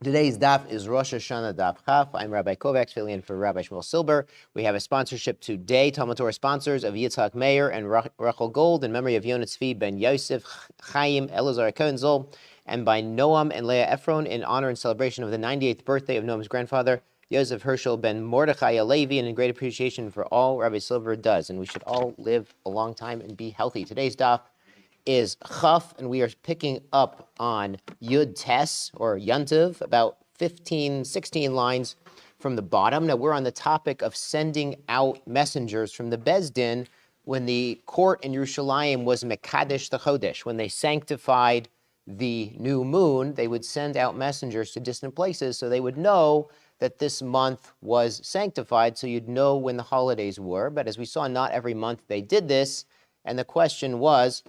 Today's daf is Rosh Hashana daf Chaf. I'm Rabbi Kovacs, filling in for Rabbi Silber. We have a sponsorship today, TALMUD TORAH sponsors of Yitzchok, Meir, and Rachel Gold in memory of Yonah, Tzvi, Ben Yosef, Chaim, Elazar, HaKohen, and by Noam and Leah Efron in honor and celebration of the 98th birthday of Noam's grandfather, Yosef Hershel ben Mordechai Halevi, and in great appreciation for all Rabbi Silber does. And we should all live a long time and be healthy. Today's daf is Chaf, and we are picking up on Yud Tes, or Yantiv, about 15, 16 lines from the bottom. Now, we're on the topic of sending out messengers from the Beis Din when the court in Yerushalayim was Mekadesh the Chodesh. When they sanctified the new moon, they would send out messengers to distant places so they would know that this month was sanctified, so you'd know when the holidays were. But as we saw, not every month they did this, and the question was,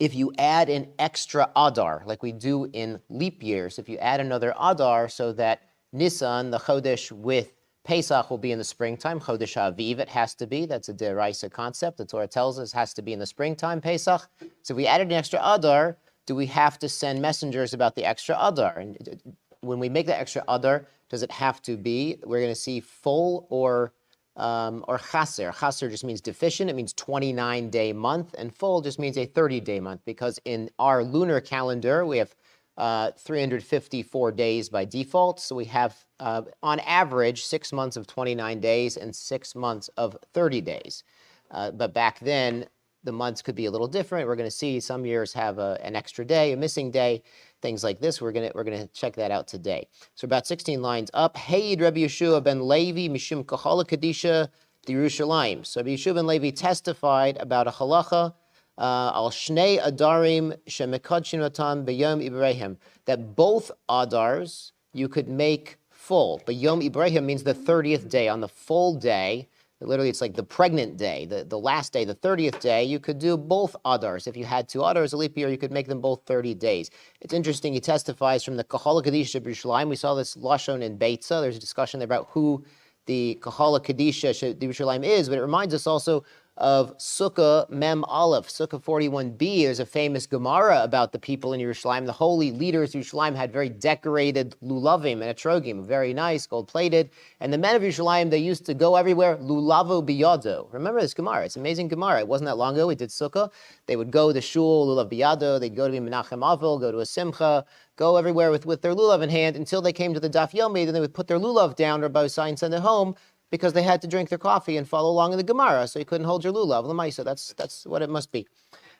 if you add an extra Adar, like we do in leap years, if you add another Adar so that Nisan, the Chodesh with Pesach, will be in the springtime, Chodesh Aviv, it has to be. That's a Deraisa concept. The Torah tells us it has to be in the springtime, Pesach. So if we added an extra Adar, do we have to send messengers about the extra Adar? And when we make the extra Adar, does it have to be, we're going to see full or chaser. Chaser just means deficient. It means 29-day month, and full just means a 30-day month, because in our lunar calendar, we have 354 days by default. So we have, on average, 6 months of 29 days and 6 months of 30 days. But back then, the months could be a little different. We're going to see some years have an extra day, a missing day, things like this. We're gonna check that out today. So about 16 lines up. Heid Rabbi Yeshua ben Levi mishum kahala kadisha d'Yerushalayim. So Rabbi Yeshua ben Levi testified about a halacha al shnei adarim shemekadshin otam b'yom Ibrahim, that both adars you could make full. But Yom Ibrahim means the 30th day. On the full day, literally, it's like the pregnant day, the last day, the 30th day, you could do both Adars. If you had two Adars, a leap year, you could make them both 30 days. It's interesting, he testifies from the Kahala Kadisha of Yerushalayim. We saw this Lashon in Beitza. There's a discussion there about who the Kahala Kadisha of Yerushalayim is, but it reminds us also of Sukkah Mem Aleph, Sukkah 41b. There's a famous Gemara about the people in Yerushalayim. The holy leaders of Yerushalayim had very decorated lulavim and etrogim, very nice, gold-plated. And the men of Yerushalayim, they used to go everywhere, lulavo biyado. Remember this Gemara? It's an amazing Gemara. It wasn't that long ago. We did Sukkah. They would go to shul, lulav biyado. They'd go to Menachem Avil, go to a simcha, go everywhere with their lulav in hand until they came to the daf yomi. Then they would put their lulav down, or Rabbi and send it home, because they had to drink their coffee and follow along in the Gemara, so you couldn't hold your lulav. L'maisa, that's what it must be.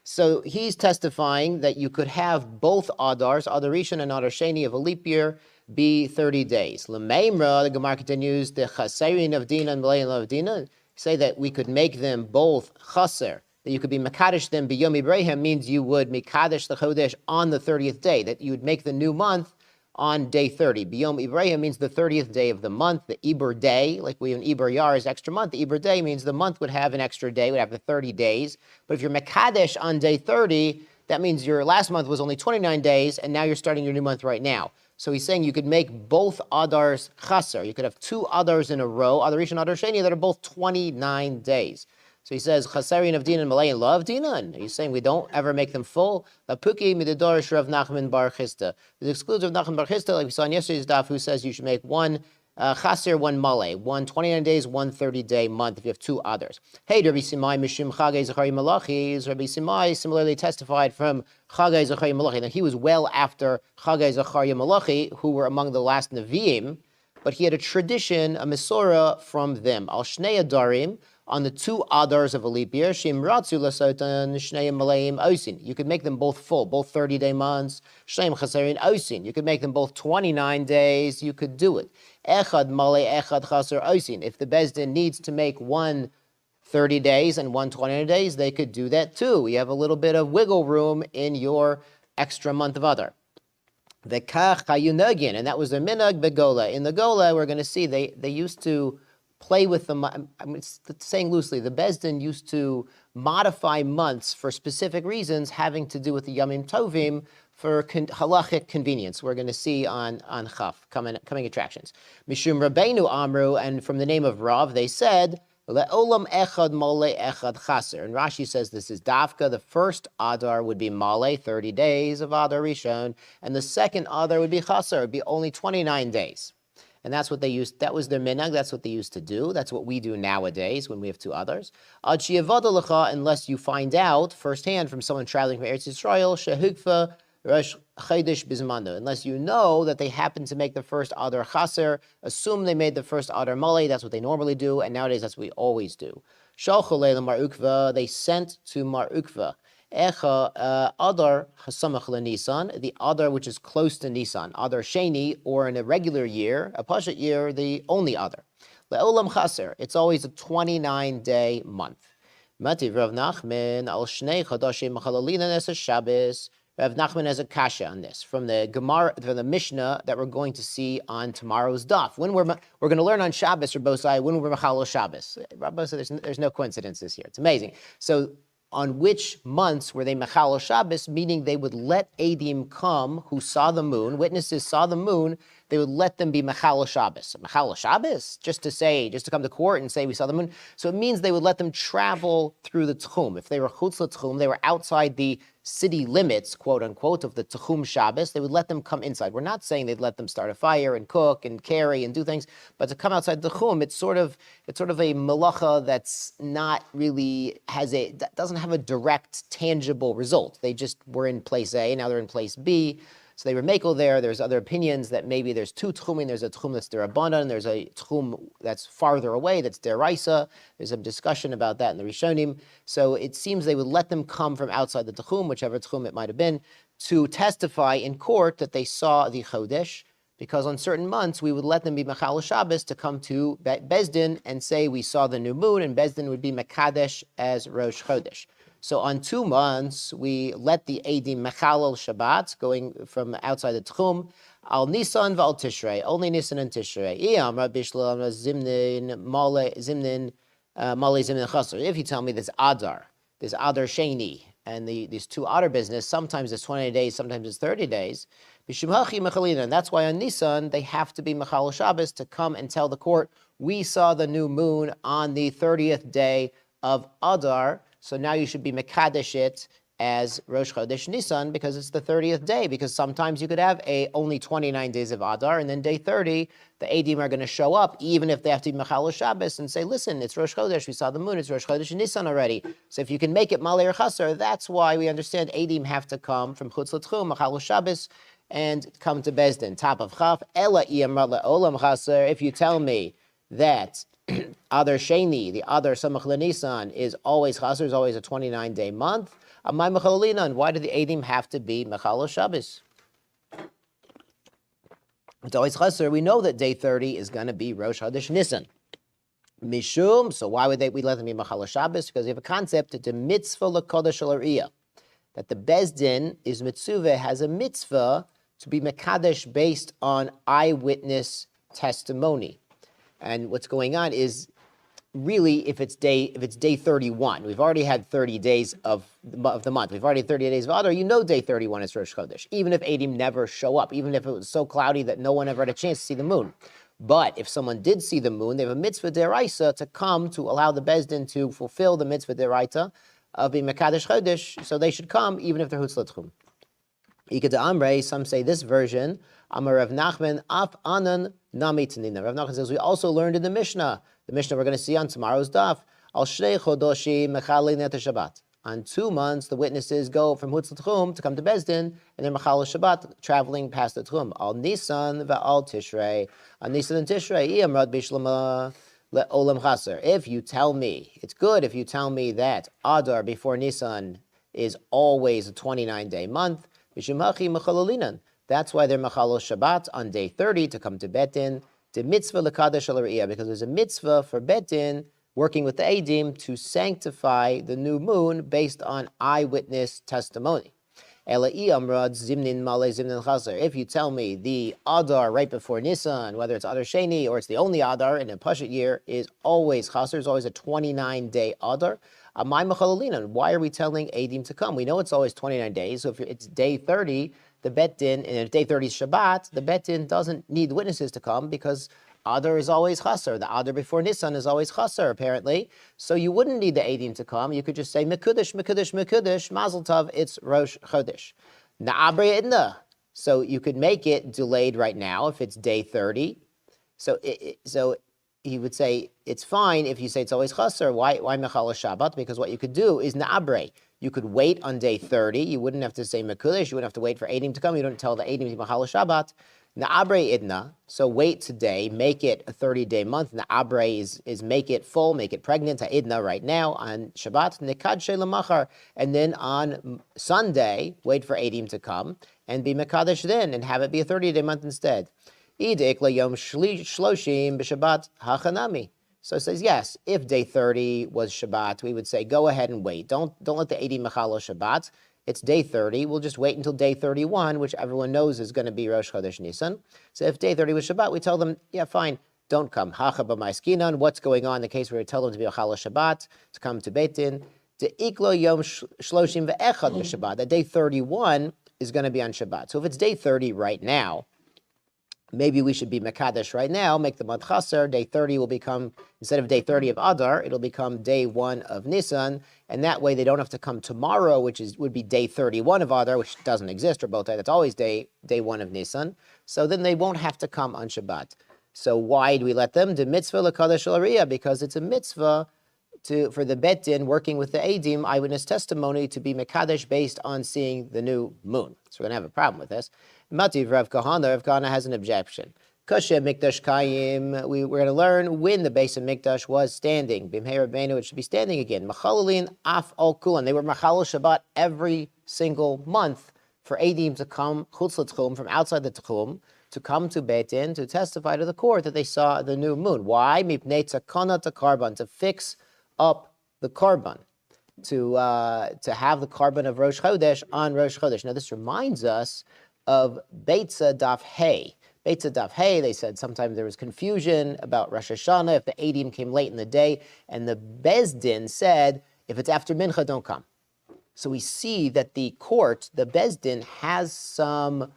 So he's testifying that you could have both Adars, Adar Rishon and Adar Sheni of a leap year, be 30 days. L'meimra, the Gemara continues, the chaserin of Dina and Malayin of Dina, say that we could make them both chaser, that you could be Mekadesh them b'yom Ibrahim, means you would Mekadesh the Chodesh on the 30th day, that you would make the new month on day 30. B'yom Ibrahim means the 30th day of the month. The Iber day, like we have an Iber Yar is extra month. The Iber day means the month would have an extra day, would have the 30 days. But if you're Mekadesh on day 30, that means your last month was only 29 days, and now you're starting your new month right now. So he's saying you could make both Adars Chaser. You could have two Adars in a row, Adar Rishon, Adar Sheni, that are both 29 days. So he says, Chasarin of Dinan, Malayan love Dinan. He's saying we don't ever make them full. Lapuki midadorish Rav Nachman Bar Chista. This excludes Rav Nachman Bar Chista, like we saw in yesterday's daf, who says you should make one Chaser, one Malay, one 29 days, one 30-day month if you have two others. Hey, Rabbi Simai Mishim Chagay Zachari Malachi. Rabbi Simai similarly testified from Chagay Zachari Malachi. Now he was well after Chagay Zachari Malachi, who were among the last Nevi'im, but he had a tradition, a Mesorah from them. Al Shnei Adarim, on the two Adars of a leap year, Shimratzu Lasotan Shnei Malayim Osin. You could make them both full, both 30-day months. Shneim Chaserin Osin. You could make them both 29 days. You could do it. Echad Malay Echad Chaser Osin. If the Beis Din needs to make one 30 days and one 29 days, they could do that too. You have a little bit of wiggle room in your extra month of Adar. The Kach Hayunagin, and that was the Minag Begola. In the Gola, we're going to see they used to play with them. I'm saying loosely, the Beis Din used to modify months for specific reasons having to do with the Yamim Tovim for halachic convenience. We're going to see on Chaf, coming attractions. Mishum Rabbeinu Amru, and from the name of Rav, they said, Le'olam echad mole echad chaser. And Rashi says this is dafka. The first Adar would be male, 30 days of Adar Rishon, and the second Adar would be chaser. It would be only 29 days. And that's what they used. That was their minhag. That's what they used to do. That's what we do nowadays when we have two others. Ad sheyavada lecha, unless you find out firsthand from someone traveling from Eretz Yisrael, shehukva Rosh Chodesh Bizmano, unless you know that they happen to make the first Adar Chaser, assume they made the first Adar Male, that's what they normally do, and nowadays that's what we always do. Shalchalei Mar Ukva, they sent to Mar Ukva, Echa Adar Hasamach Nisan, the Adar which is close to Nisan, Adar Sheni, or in a regular year, a Pashat year, the only Adar. Le'olam Chaser, it's always a 29-day month. Mativ Rav Nachman al Shnei Chadashim Machalalina Nesa Shabbos. Rav Nachman has a kasha on this from the Gemara, from the Mishnah that we're going to see on tomorrow's daf. When we're going to learn on Shabbos or Bosai, when we're Machal Shabbos. Rabbi said there's no coincidences here. It's amazing. So on which months were they Machal Shabbos, meaning they would let Adim come who saw the moon, witnesses saw the moon, they would let them be Machal Shabbos. Machal Shabbos? Just to come to court and say we saw the moon. So it means they would let them travel through the Tchum. If they were Chutz L'Tchum, they were outside the city limits, quote unquote, of the Tchum Shabbos, they would let them come inside. We're not saying they'd let them start a fire and cook and carry and do things, but to come outside the Tchum, it's sort of a malacha that's not really doesn't have a direct, tangible result. They just were in place A, now they're in place B. So they were meko there. There's other opinions that maybe there's two tchumim. There's a tchum that's derabanan. There's a tchum that's farther away, that's deraisa. There's some discussion about that in the Rishonim. So it seems they would let them come from outside the tchum, whichever tchum it might have been, to testify in court that they saw the chodesh, because on certain months we would let them be Machal Shabbos to come to Bezdin and say we saw the new moon, and Bezdin would be Mekadesh as Rosh Chodesh. So on 2 months, we let the Eidim Mechalel Shabbat, going from outside the Tchum, Al Nisan V'al Tishrei, only Nisan and Tishrei. If you tell me this Adar Sheni, and these two Adar business, sometimes it's 20 days, sometimes it's 30 days, and that's why on Nisan, they have to be Mechal Shabbos to come and tell the court, we saw the new moon on the 30th day of Adar, so now you should be Mekadesh it as Rosh Chodesh Nisan because it's the 30th day, because sometimes you could have only 29 days of Adar, and then day 30, the Eidim are going to show up, even if they have to be Mechal Shabbos, and say, listen, it's Rosh Chodesh, we saw the moon, it's Rosh Chodesh Nisan already. So if you can make it Malei or Chaser, that's why we understand Eidim have to come from Chutz L'Tchum, Mechal Shabbos, and come to Bezdin. Top of Chaf, Ela Iyamra Le'olam Chaser, if you tell me that Adar Sheni, the Adar Samach L'Nisan, is always Chaser, is always a 29-day month. Amay Mechalolinan, why do the Eidim have to be Mechal Shabbos? It's always Chaser. We know that day 30 is going to be Rosh Chodesh Nisan. Mishum, so why would we let them be Mechal Shabbos? Because we have a concept, the mitzvah l'kodesh l'riyah, that the Bezdin is mitzvah, has a mitzvah to be Mekadesh based on eyewitness testimony. And what's going on is, really, if it's day 31, we've already had 30 days of the month. We've already had 30 days of Adar. You know day 31 is Rosh Chodesh, even if Eidim never show up, even if it was so cloudy that no one ever had a chance to see the moon. But if someone did see the moon, they have a mitzvah deraisa to come to allow the Bezdin to fulfill the mitzvah deraita of being Mekadesh Chodesh, so they should come even if they're Chutz L'Tchum. Ika de Amrei, some say this version, Amar Rav Nachman, Af Anan Nami Tanina. Rav Nachman says, we also learned in the Mishnah we're going to see on tomorrow's daf, Al Shnei Chodoshi Mechalei Net Shabbat. On 2 months, the witnesses go from Chutz L'Tchum to come to Bezdin, and they're Mechal Shabbat, traveling past the Tchum. Al Nisan V'al Tishrei. On Nisan and Tishrei, Iyamrad Bishlama Le'olam Chaser. If you tell me, it's good if you tell me that Adar before Nisan is always a 29-day month, B'Shemachi Mechalolinan. That's why they're Mechal Shabbat on day 30 to come to Betin, the mitzvah l'kadesh al-riyah, because there's a mitzvah for Betin working with the Eidim to sanctify the new moon based on eyewitness testimony. If you tell me the Adar right before Nisan, whether it's Adar Sheni or it's the only Adar in a Pashat year, is always Chaser, is always a 29-day Adar, why are we telling Eidim to come? We know it's always 29 days, so if it's day 30, the Bet Din, and if day 30 is Shabbat, the Bet Din doesn't need witnesses to come because Adar is always chaser. The Adar before Nisan is always chaser, apparently. So you wouldn't need the Eidim to come. You could just say Mekudesh, Mekudesh, Mekudesh, Mazel Tov, it's Rosh Chodesh. Na'abre Idna. So you could make it delayed right now if it's day 30. So he would say it's fine if you say it's always chaser. Why Mechal Shabbat? Because what you could do is Na'abre. You could wait on day 30. You wouldn't have to say Mekudesh. You wouldn't have to wait for Eidim to come. You don't tell the Eidim to Mechal Shabbat. Na'abre idna, so wait today, make it a 30-day month. Na'abre is make it full, make it pregnant, idna right now on Shabbat, nikad she'lamachar, and then on Sunday, wait for Eidim to come, and be mekadesh then, and have it be a 30-day month instead. Idik yom shloshim b'Shabbat hachanami. So it says, yes, if day 30 was Shabbat, we would say, go ahead and wait. Don't let the Eidim mechalo Shabbat. It's day 30. We'll just wait until day 31, which everyone knows is going to be Rosh Chodesh Nisan. So if day 30 was Shabbat, we tell them, yeah, fine, don't come. Hacha b'maiskinan. What's going on in the case where we tell them to be Ochala Shabbat, to come to Beit Din? De'iklo yom shloshim ve'echad b'Shabbat. That day 31 is going to be on Shabbat. So if it's day 30 right now, maybe we should be Mekadesh right now, make the month Chaser. Day 30 will become, instead of day 30 of Adar, it'll become day 1 of Nisan. And that way they don't have to come tomorrow, which would be day 31 of Adar, which doesn't exist, or both. That's always day 1 of Nisan. So then they won't have to come on Shabbat. So why do we let them? The mitzvah l'kadosh l'riyah, because it's a mitzvah for the Bet Din working with the Eidim, eyewitness testimony, to be Mekadesh based on seeing the new moon. So we're going to have a problem with this. Mativ Rav Kahana has an objection. Kasha Mikdash Chaim, we're going to learn when the base of Mikdash was standing. Bimhei Rabbeinu, it should be standing again. Machalalin af al kulan. They were Machalal Shabbat every single month for Eidim to come, Chutz l'Tchum, from outside the Tchum, to come to Beit Din to testify to the court that they saw the new moon. Why? Mipnei tzakana to karban, to fix up the karban, to have the karban of Rosh Chodesh on Rosh Chodesh. Now this reminds us of Beitza Daf Hey. Beitza Daf Hey, they said sometimes there was confusion about Rosh Hashana if the Eidim came late in the day, and the Beis Din said, if it's after Mincha, don't come. So we see that the court, the Beis Din, has some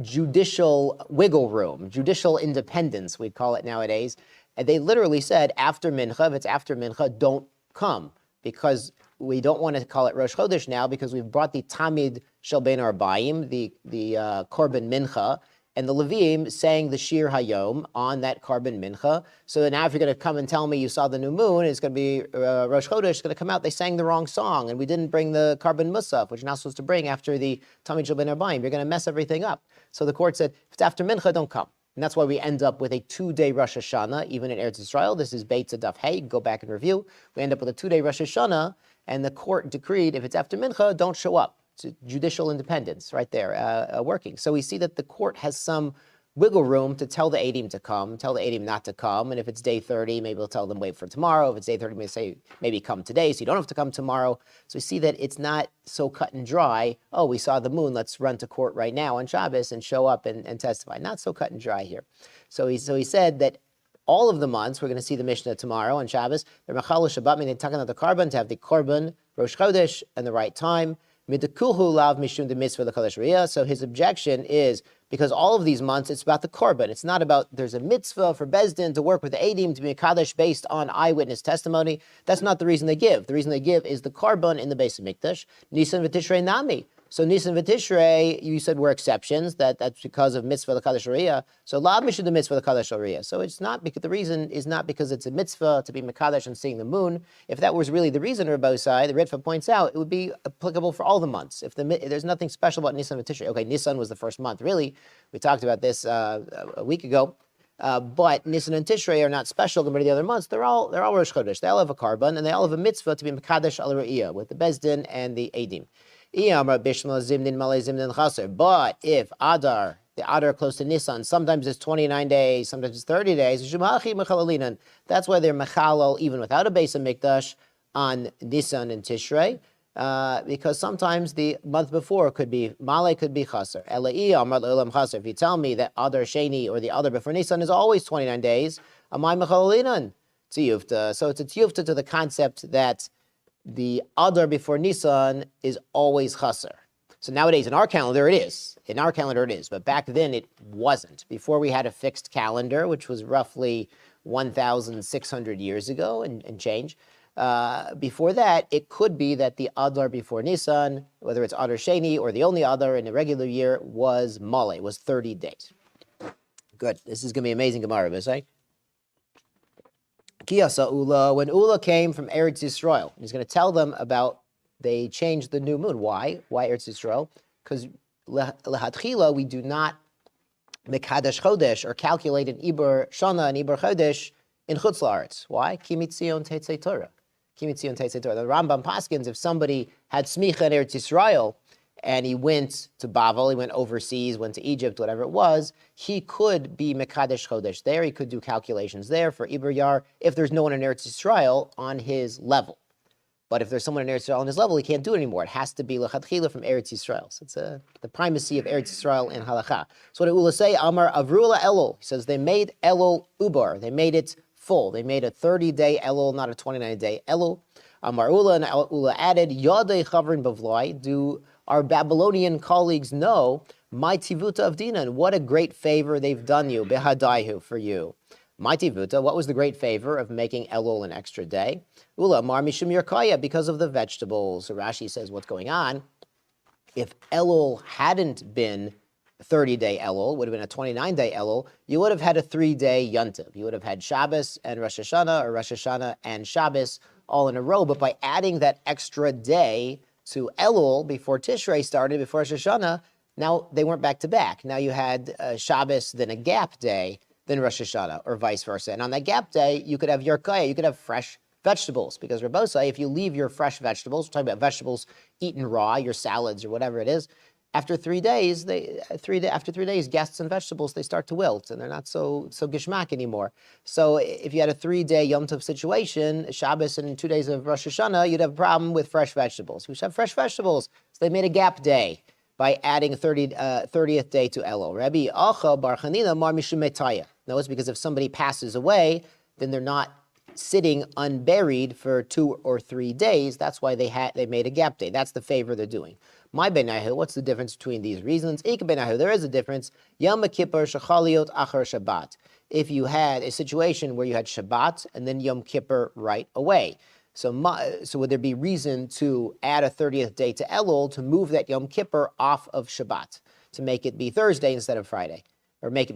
judicial wiggle room, judicial independence, we'd call it nowadays. And they literally said, after Mincha, if it's after Mincha, don't come, because we don't want to call it Rosh Chodesh now, because we've brought the Tamid Shel Ben Arbaim, the Korban Mincha, and the Leviim sang the Shir Hayom on that Korban Mincha. So now if you're going to come and tell me you saw the new moon, it's going to be Rosh Chodesh, it's going to come out, they sang the wrong song, and we didn't bring the Korban Musaf, which you're not supposed to bring after the Tamid Shel Ben Arbaim. You're going to mess everything up. So the court said, if it's after Mincha, don't come. And that's why we end up with a 2-day Rosh Hashanah, even in Eretz Yisrael. This is Beitza Daf Hey. Go back and review. We end up with a 2-day Rosh Hashanah, and the court decreed, if it's after Mincha, don't show up. It's judicial independence right there working. So we see that the court has some wiggle room to tell the Eidim to come, tell the Eidim not to come, and if it's day 30, maybe we'll tell them wait for tomorrow. If it's day 30, we'll say maybe come today, so you don't have to come tomorrow. So we see that it's not so cut and dry. Oh, we saw the moon, let's run to court right now on Shabbos and show up and testify. Not so cut and dry here. So he said that all of the months, we're going to see the Mishnah tomorrow on Shabbos, they're Machal Shabbat, meaning they're talking about the Korban, to have the Korban, Rosh Chodesh, and the right time. Midakulhu lav mishum de mitzvah l'kadosh riyah. So his objection is, because all of these months, it's about the korban. It's not about, there's a mitzvah for Beis Din to work with the Eidim to be a kaddish based on eyewitness testimony. That's not the reason they give. The reason they give is the korban in the base of Mikdash. Nisan v'tishrei nami. So Nisan v'tishrei, you said were exceptions, that's because of mitzvah l'kadosh riyah. So lav mishum de mitzvah l'kadosh riyah. So it's not, because the reason is not because it's a mitzvah to be mekadesh and seeing the moon. If that was really the reason, Rabbi Sai, the Ritva points out, it would be applicable for all the months. If there's nothing special about Nisan v'tishrei. Okay, Nisan was the first month, really. We talked about this a week ago. But Nisan and Tishrei are not special compared to the other months. They're all Rosh Chodesh. They all have a korban, and they all have a mitzvah to be mekadesh al re'iyah with the Beis Din and the Eidim. But if Adar, the Adar close to Nisan, sometimes it's 29 days, sometimes it's 30 days. That's why they're mechalal even without a base of Mikdash on Nisan and Tishrei. Because sometimes the month before could be Male, could be Chaser. If you tell me that Adar Sheni or the Adar before Nisan is always 29 days, Amai Mechalalinan Tziyufta. So it's a Tziyufta to the concept that the Adar before Nisan is always Chaser. So nowadays in our calendar it is. In our calendar it is, but back then it wasn't. Before we had a fixed calendar, which was roughly 1,600 years ago and change. Before that, it could be that the Adar before Nisan, whether it's Adar Sheni or the only Adar in a regular year, was Male, was 30 days. Good. This is going to be amazing Gemara, Bisai. Kiyasa Ula, when Ula came from Eretz Yisrael, he's going to tell them about they changed the new moon. Why? Why Eretz Yisrael? Because lehatchila we do not mekadesh chodesh or calculate an Iber Shana and Iber Chodesh in Chutz La'aretz. Why? Ki mitzion tetzei Torah. Ki mitzion tetzei Torah. The Rambam paskins, if somebody had smicha in Eretz Yisrael and he went to Bavel, he went overseas, went to Egypt, whatever it was, he could be mekadesh chodesh there. He could do calculations there for Iber Yar if there's no one in Eretz Yisrael on his level. But if there's someone in Eretz Yisrael on his level, he can't do it anymore. It has to be lechatchila from Eretz Yisrael. So it's the primacy of Eretz Yisrael in halacha. So what did Ula say? Amar Avrula Elul. He says they made Elul Ubar. They made it full. They made a 30-day Elul, not a 29-day Elul. Amar Ula, and Ula added, Yodei Chavrin Bavloi. Do our Babylonian colleagues know my tivuta of Dinan? What a great favor they've done you, behadaihu, for you. My tivuta, what was the great favor of making Elul an extra day? Ula mar mishum yerkaya, because of the vegetables. So Rashi says, what's going on? If Elul hadn't been a 30-day Elul, would have been a 29-day Elul, you would have had a 3-day Yontiv. You would have had Shabbos and Rosh Hashana, or Rosh Hashana and Shabbos all in a row. But by adding that extra day to Elul before Tishrei started, before Rosh Hashana, now they weren't back to back. Now you had Shabbos, then a gap day, then Rosh Hashanah, or vice versa. And on that gap day, you could have Yerkaya, you could have fresh vegetables, because Rabbosai, if you leave your fresh vegetables, we're talking about vegetables eaten raw, your salads or whatever it is, after 3 days, after 3 days, guests and vegetables, they start to wilt, and they're not so gishmak anymore. So if you had a 3-day Yom Tov situation, Shabbos and 2 days of Rosh Hashanah, you'd have a problem with fresh vegetables. We should have fresh vegetables. So they made a gap day by adding a 30th day to Elul. Rabbi Acha Bar Chanina Mar Mishum Metaya. No, it's because if somebody passes away, then they're not sitting unburied for 2 or 3 days. That's why they made a gap day. That's the favor they're doing. My Benahu, what's the difference between these reasons? Ik Benahu, there is a difference. Yom Kippur Shechaliot Achar Shabbat. If you had a situation where you had Shabbat and then Yom Kippur right away. So would there be reason to add a 30th day to Elul to move that Yom Kippur off of Shabbat, to make it be Thursday instead of Friday? Or to make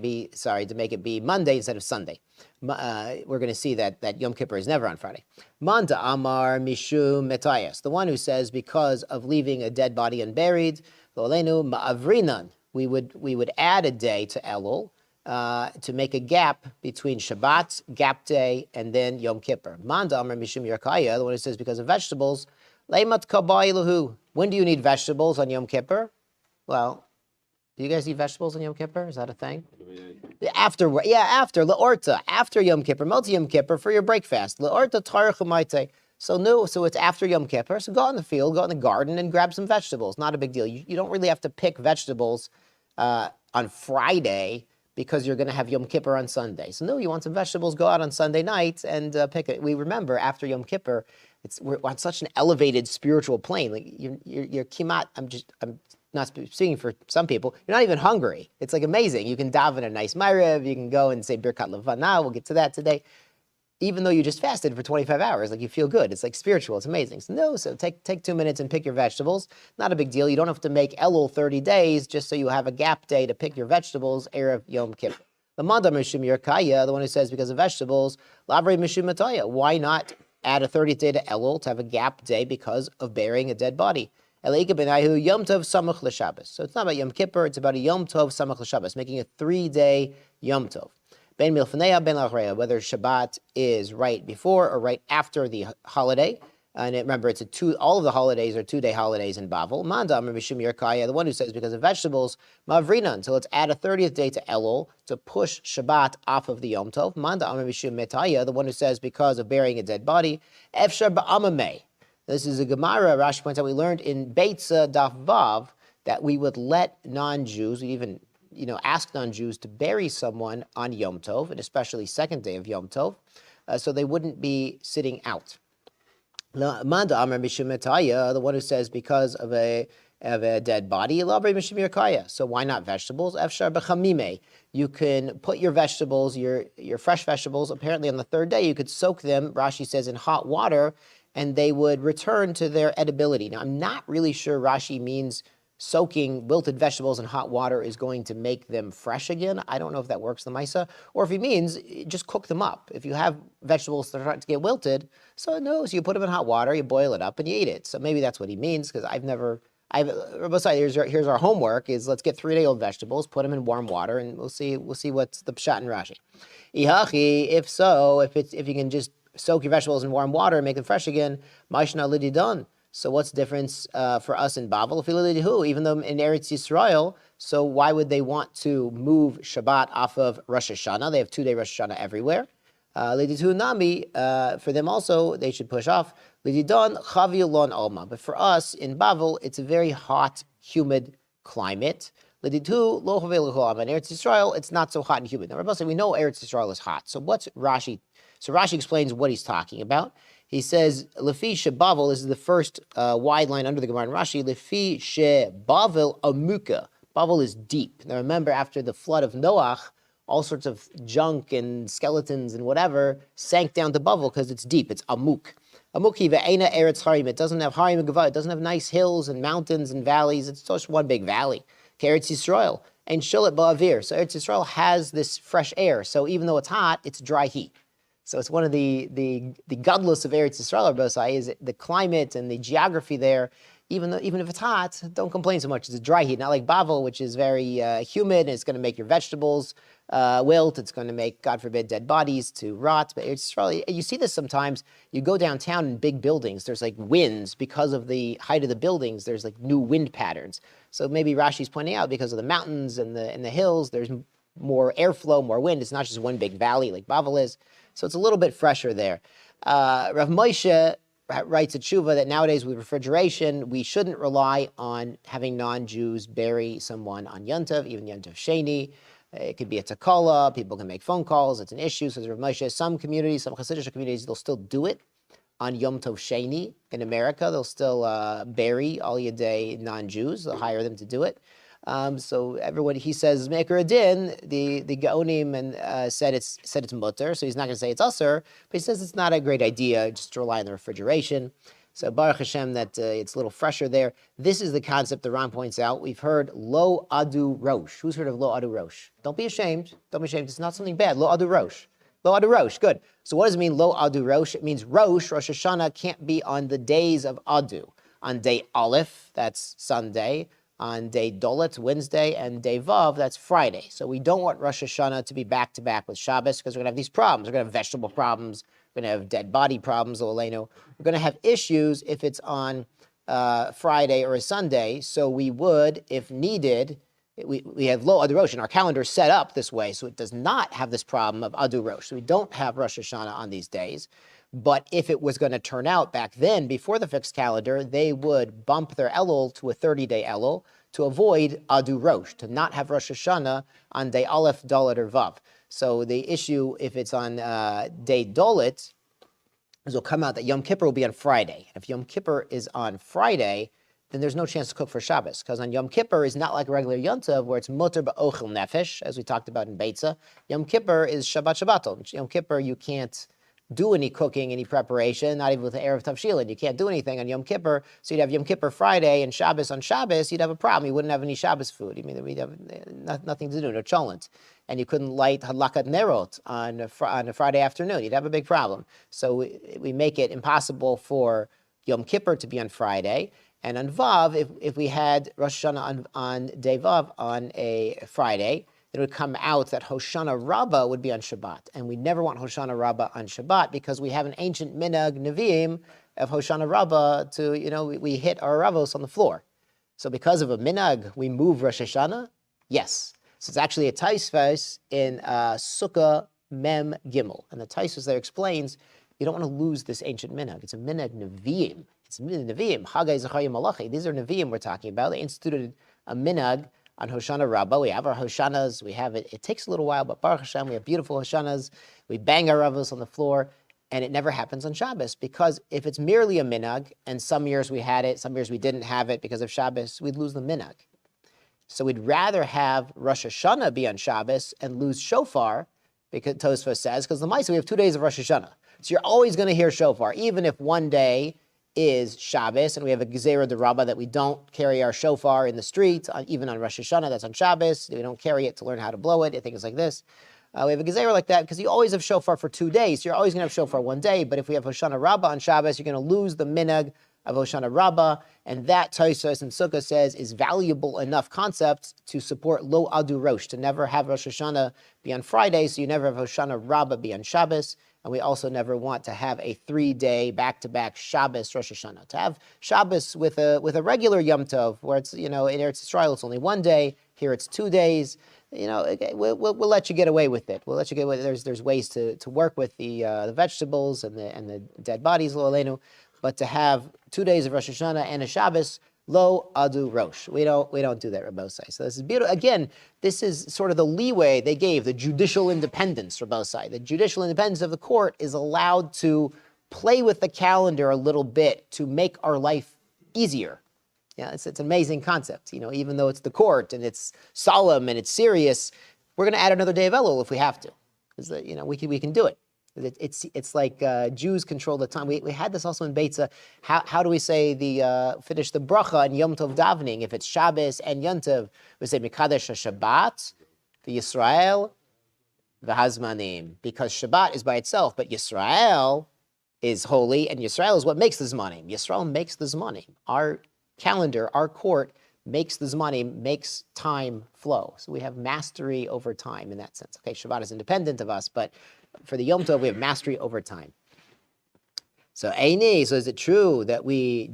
it be Monday instead of Sunday. We're going to see that Yom Kippur is never on Friday. Manda Amar Mishum Metayas, the one who says because of leaving a dead body unburied, Lolenu Ma'avrinan, we would add a day to Elul to make a gap between Shabbat, gap day, and then Yom Kippur. Manda Amar Mishum Yerkaya, the one who says because of vegetables, Leimat Kabailahu. When do you need vegetables on Yom Kippur? Well, do you guys eat vegetables on Yom Kippur? Is that a thing? After Le'orta, after Yom Kippur, Multi Yom Kippur, for your breakfast. Le'orta Tarach U'maitei. So it's after Yom Kippur, so go out in the field, go out in the garden, and grab some vegetables. Not a big deal. You don't really have to pick vegetables on Friday because you're going to have Yom Kippur on Sunday. So no, you want some vegetables, go out on Sunday night and pick it. We remember after Yom Kippur, we're on such an elevated spiritual plane. Like you're kimat. I'm not speaking for some people, you're not even hungry. It's like amazing. You can daven a nice Ma'ariv, you can go and say Birkat Levana, we'll get to that today. Even though you just fasted for 25 hours, like you feel good. It's like spiritual, it's amazing. So take 2 minutes and pick your vegetables. Not a big deal. You don't have to make Elul 30 days just so you have a gap day to pick your vegetables, Erev Yom Kippur. The Manda Mishum Yerkaya, the one who says because of vegetables, Lavrei Mishum Mataya. Why not add a 30th day to Elul to have a gap day because of burying a dead body? Eleika Benahu Yom Tov Samach L'Shabbos. So it's not about Yom Kippur, it's about a Yom Tov Samach L'Shabbos, making a 3-day Yom Tov. Ben Milfanea Ben Lachreya, whether Shabbat is right before or right after the holiday. And remember, all of the holidays are 2-day holidays in Bavel. Manda Amar Mishum Yerkaya, the one who says because of vegetables, Mavrinan. So let's add a 30th day to Elul to push Shabbat off of the Yom Tov. Manda Amar Mishum Metaya, the one who says because of burying a dead body, Efshar Ba'amamei. This is a Gemara, Rashi points out, we learned in Beitza Daf Vav that we would let non-Jews, we even ask non-Jews to bury someone on Yom Tov, and especially second day of Yom Tov, so they wouldn't be sitting out. Manda Amar Mishum Metaya, the one who says because of a of a dead body. So why not vegetables? You can put your vegetables, your fresh vegetables, apparently on the third day, you could soak them, Rashi says, in hot water, and they would return to their edibility. Now, I'm not really sure Rashi means soaking wilted vegetables in hot water is going to make them fresh again. I don't know if that works the Maisa, or if he means just cook them up. If you have vegetables that are starting to get wilted, so you put them in hot water, you boil it up, and you eat it. So maybe that's what he means, because here's our homework, is let's get 3-day-old vegetables, put them in warm water, and we'll see what's the pshat in Rashi. If so, if you can just soak your vegetables in warm water and make them fresh again, Maishna lididon. So what's the difference for us in Bavel? Even though in Eretz Yisrael, so why would they want to move Shabbat off of Rosh Hashanah? They have 2-day Rosh Hashanah everywhere. Liditu Nami, for them also, they should push off. Lididon Chavilon Alma. But for us in Bavel, it's a very hot, humid climate. Liditu Lo Chavilon In Eretz Yisrael, it's not so hot and humid. Now, Rabbi said, we know Eretz Yisrael is hot. So what's Rashi? So Rashi explains what he's talking about. He says, Lefi shebavel, this is the first wide line under the Gemara in Rashi, Lefi shebavel amuka. Bavel is deep. Now remember, after the flood of Noach, all sorts of junk and skeletons and whatever sank down to Bavel because it's deep, it's amuk. Amuki ve'ena eretz harim. It doesn't have harim and gava. It doesn't have nice hills and mountains and valleys. It's just one big valley. Eretz Yisrael. And shilat ba'avir. So Eretz Yisrael has this fresh air. So even though it's hot, it's dry heat. So it's one of the godless of Eretz Yisrael, Rabbi, is the climate and the geography there. Even if it's hot, don't complain so much. It's a dry heat, not like Bavel, which is very humid, and it's going to make your vegetables wilt. It's going to make, God forbid, dead bodies to rot. But Eretz Yisrael, you see this sometimes. You go downtown in big buildings. There's like winds because of the height of the buildings. There's like new wind patterns. So maybe Rashi's pointing out because of the mountains and the hills, there's more airflow, more wind. It's not just one big valley like Bavel is. So it's a little bit fresher there. Rav Moshe writes a tshuva that nowadays with refrigeration, we shouldn't rely on having non-Jews bury someone on Yontav, even Yontav Sheni. It could be a takala. People can make phone calls. It's an issue. So Rav Moshe, some communities, some Hasidic communities, they'll still do it on Yom Tov Sheni. In America, they'll still bury all Yadei non-Jews. They'll hire them to do it. So everyone, he says Meir Adin, the Gaonim and said it's mutter, so he's not going to say it's usher, but he says it's not a great idea just to rely on the refrigeration. So Baruch Hashem that it's a little fresher there. This is the concept that Ron points out. We've heard Lo Adu Rosh. Who's heard of Lo Adu Rosh? Don't be ashamed. Don't be ashamed. It's not something bad. Lo Adu Rosh. Lo Adu Rosh. Good. So what does it mean, Lo Adu Rosh? It means Rosh Hashanah, can't be on the days of Adu. On day Aleph, that's Sunday. On day Dolet, Wednesday, and day Vav, that's Friday. So we don't want Rosh Hashanah to be back-to-back with Shabbos because we're going to have these problems. We're going to have vegetable problems. We're going to have dead body problems, Oleno. We're going to have issues if it's on Friday or a Sunday. So we would, if needed, we have Lo Adu Rosh, and our calendar is set up this way, so it does not have this problem of Adu Rosh. So we don't have Rosh Hashanah on these days. But if it was going to turn out back then, before the fixed calendar, they would bump their Elul to a 30-day Elul to avoid Adu Rosh, to not have Rosh Hashanah on day Aleph, Dalet, or Vav. So the issue, if it's on day Dalet, is it'll come out that Yom Kippur will be on Friday. If Yom Kippur is on Friday, then there's no chance to cook for Shabbos, because on Yom Kippur is not like a regular Yontav, where it's mutter ba'ochel nefesh, as we talked about in Beitza. Yom Kippur is Shabbat Shabbaton. Yom Kippur, you can't do any cooking, any preparation, not even with the Erev Tavshilin. You can't do anything on Yom Kippur. So you'd have Yom Kippur Friday and Shabbos on Shabbos, you'd have a problem. You wouldn't have any Shabbos food. I mean, we'd have nothing to do, no cholent. And you couldn't light Hadlakat Nerot on a Friday afternoon. You'd have a big problem. So we make it impossible for Yom Kippur to be on Friday. And on Vav, if we had Rosh Hashanah on day Vav on a Friday, it would come out that Hoshana Rabbah would be on Shabbat. And we never want Hoshana Rabbah on Shabbat because we have an ancient minhag Nevi'im of Hoshana Rabbah to, we hit our Ravos on the floor. So because of a minhag, we move Rosh Hashanah? Yes. So it's actually a Taisvos in Sukkah Mem Gimel. And the Taisvos there explains, you don't want to lose this ancient minhag. It's a minhag Nevi'im. It's a minhag Nevi'im. Hagai Zechariah Malachi. These are Nevi'im we're talking about. They instituted a minhag on Hoshana Rabbah. We have our Hoshanas, we have it. It takes a little while, but Baruch Hashem, we have beautiful Hoshanas. We bang our Ravos on the floor, and it never happens on Shabbos, because if it's merely a minhag, and some years we had it, some years we didn't have it because of Shabbos, we'd lose the minhag. So we'd rather have Rosh Hashanah be on Shabbos and lose shofar, because Tosfos says, because the Maisa, we have 2 days of Rosh Hashanah. So you're always going to hear shofar, even if one day is Shabbos, and we have a Gezerah D'Rabba that we don't carry our shofar in the street, even on Rosh Hashanah, that's on Shabbos. We don't carry it to learn how to blow it, things like this. We have a Gezerah like that because you always have shofar for 2 days. So you're always going to have shofar one day, but if we have Hoshana Rabbah on Shabbos, you're going to lose the minhag of Hoshana Rabbah, and that Tosfos and Sukkah says is valuable enough concept to support Lo Adu Rosh, to never have Rosh Hashanah be on Friday, so you never have Hoshana Rabbah be on Shabbos. And we also never want to have a 3-day back-to-back Shabbos Rosh Hashanah. To have Shabbos with a regular Yom Tov, where it's, in Eretz Yisrael it's only 1 day, here it's 2 days. We'll let you get away with it. We'll let you get away. There's ways to work with the vegetables and the dead bodies, lo aleinu, but to have 2 days of Rosh Hashanah and a Shabbos, lo adu rosh. We don't do that, Rabbosai. So this is beautiful. Again, this is sort of the leeway they gave, the judicial independence, Rabbosai. The judicial independence of the court is allowed to play with the calendar a little bit to make our life easier. Yeah, it's an amazing concept. Even though it's the court and it's solemn and it's serious, we're going to add another day of Elul if we have to. Because we can do it. It's like Jews control the time. We had this also in Beitza. How do we say finish the bracha and Yom Tov davening? If it's Shabbos and Yom Tov, we say Mikadesh HaShabbat, the Yisrael, the Hazmanim, because Shabbat is by itself, but Yisrael is holy, and Yisrael is what makes the Zmanim. Yisrael makes the Zmanim. Our calendar, our court makes the Zmanim, makes time flow. So we have mastery over time in that sense. Okay, Shabbat is independent of us, but for the Yom Tov, we have mastery over time. So is it true that we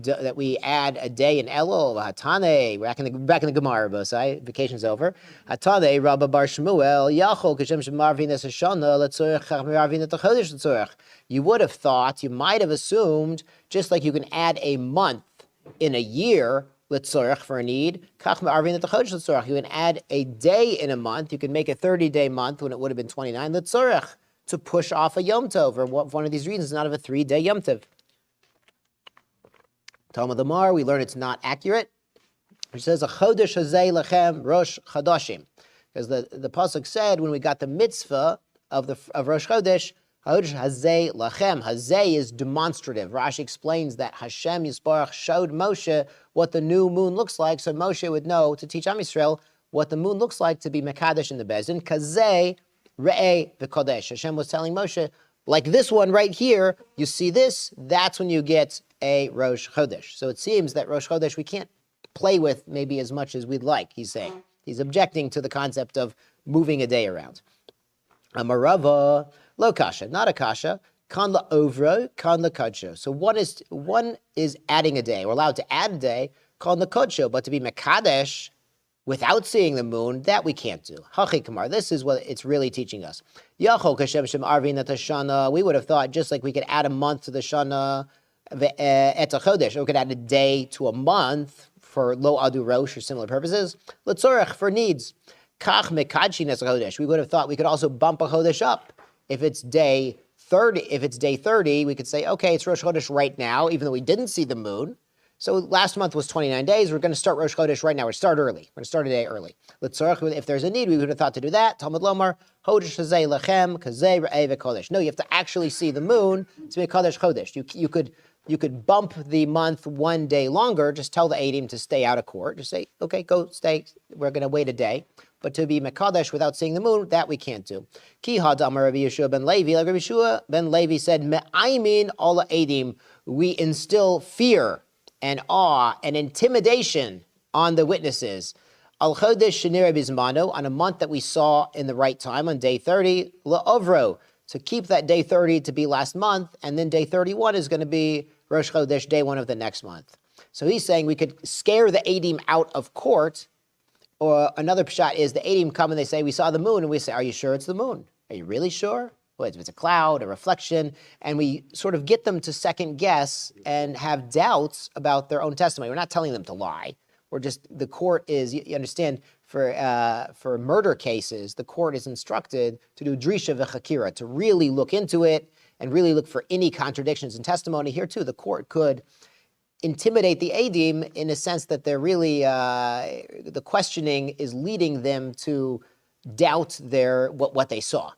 add a day in Elul? Hatane, we're back in the Gemara, Bosai. Vacation's over. Hatane, Rabba Bar Shmuel, Yachol, Kashem Shemarvin Es Hashana, Letzorech Marvin Et HaChodesh Letzorech. You would have thought, you might have assumed, just like you can add a month in a year, Letzorech, for a need, Kach Marvin Et HaChodesh Letzorech. You can add a day in a month. You can make a 30-day month when it would have been 29. Letzorech, to push off a Yom Tov, or one of these reasons, not of a 3-day Yom Tov. Talmud Amar, we learn it's not accurate. It says, a Chodesh Hazei Lachem Rosh Chadashim. Because the Pasuk said, when we got the mitzvah of Rosh Chodesh, Chodesh Hazei Lachem. Hazei is demonstrative. Rashi explains that Hashem Yisbarach showed Moshe what the new moon looks like, so Moshe would know to teach Am Yisrael what the moon looks like to be Mekadesh in the Bezin. Kazei Re'eh v'kodesh. Hashem was telling Moshe, like this one right here, you see this, that's when you get a Rosh Chodesh. So it seems that Rosh Chodesh we can't play with maybe as much as we'd like, he's saying. He's objecting to the concept of moving a day around. Amarava, lo kasha, not a kasha, kan la ovro, kan la kadsho. So one is adding a day. We're allowed to add a day, kan la kadsho, but to be Mekadesh, without seeing the moon, that we can't do. Hachi Kamar, this is what it's really teaching us. Yachol kashem shem arvin et hashana. We would have thought just like we could add a month to the shana et chodesh, or we could add a day to a month for lo adu rosh or similar purposes. Letzorech, for needs. Kach mekadshin es chodesh. We would have thought we could also bump a chodesh up. If it's day 30, we could say, okay, it's Rosh Chodesh right now, even though we didn't see the moon. So last month was 29 days. We're going to start Rosh Chodesh right now. We're start early. We're going to start a day early. If there's a need, we would have thought to do that. Talmud Lomar, Chodesh Hazei Lechem, Kazei Re'eh v'Kodesh. No, you have to actually see the moon to be Kodesh Chodesh. You could bump the month 1 day longer. Just tell the Eidim to stay out of court. Just say, okay, go stay. We're going to wait a day. But to be Mekadesh without seeing the moon, that we can't do. Ki Hadamar Rabbi Yeshua ben Levi, like Rabbi Yeshua ben Levi said, Me'aymin all Eidim, we instill fear and awe and intimidation on the witnesses. Al Chodesh Shenir Bizmano, on a month that we saw in the right time, on day 30, La'ovro, to keep that day 30 to be last month, and then day 31 is going to be Rosh Chodesh, day 1 of the next month. So he's saying we could scare the Eidim out of court, or another pshat is the Eidim come and they say, we saw the moon, and we say, are you sure it's the moon? Are you really sure? Well, if it's a cloud, a reflection, and we sort of get them to second guess and have doubts about their own testimony. We're not telling them to lie. The court is, you understand, for murder cases, the court is instructed to do drisha v'chakira, to really look into it and really look for any contradictions in testimony. Here too, the court could intimidate the Adim in a sense that they're really, the questioning is leading them to doubt what they saw.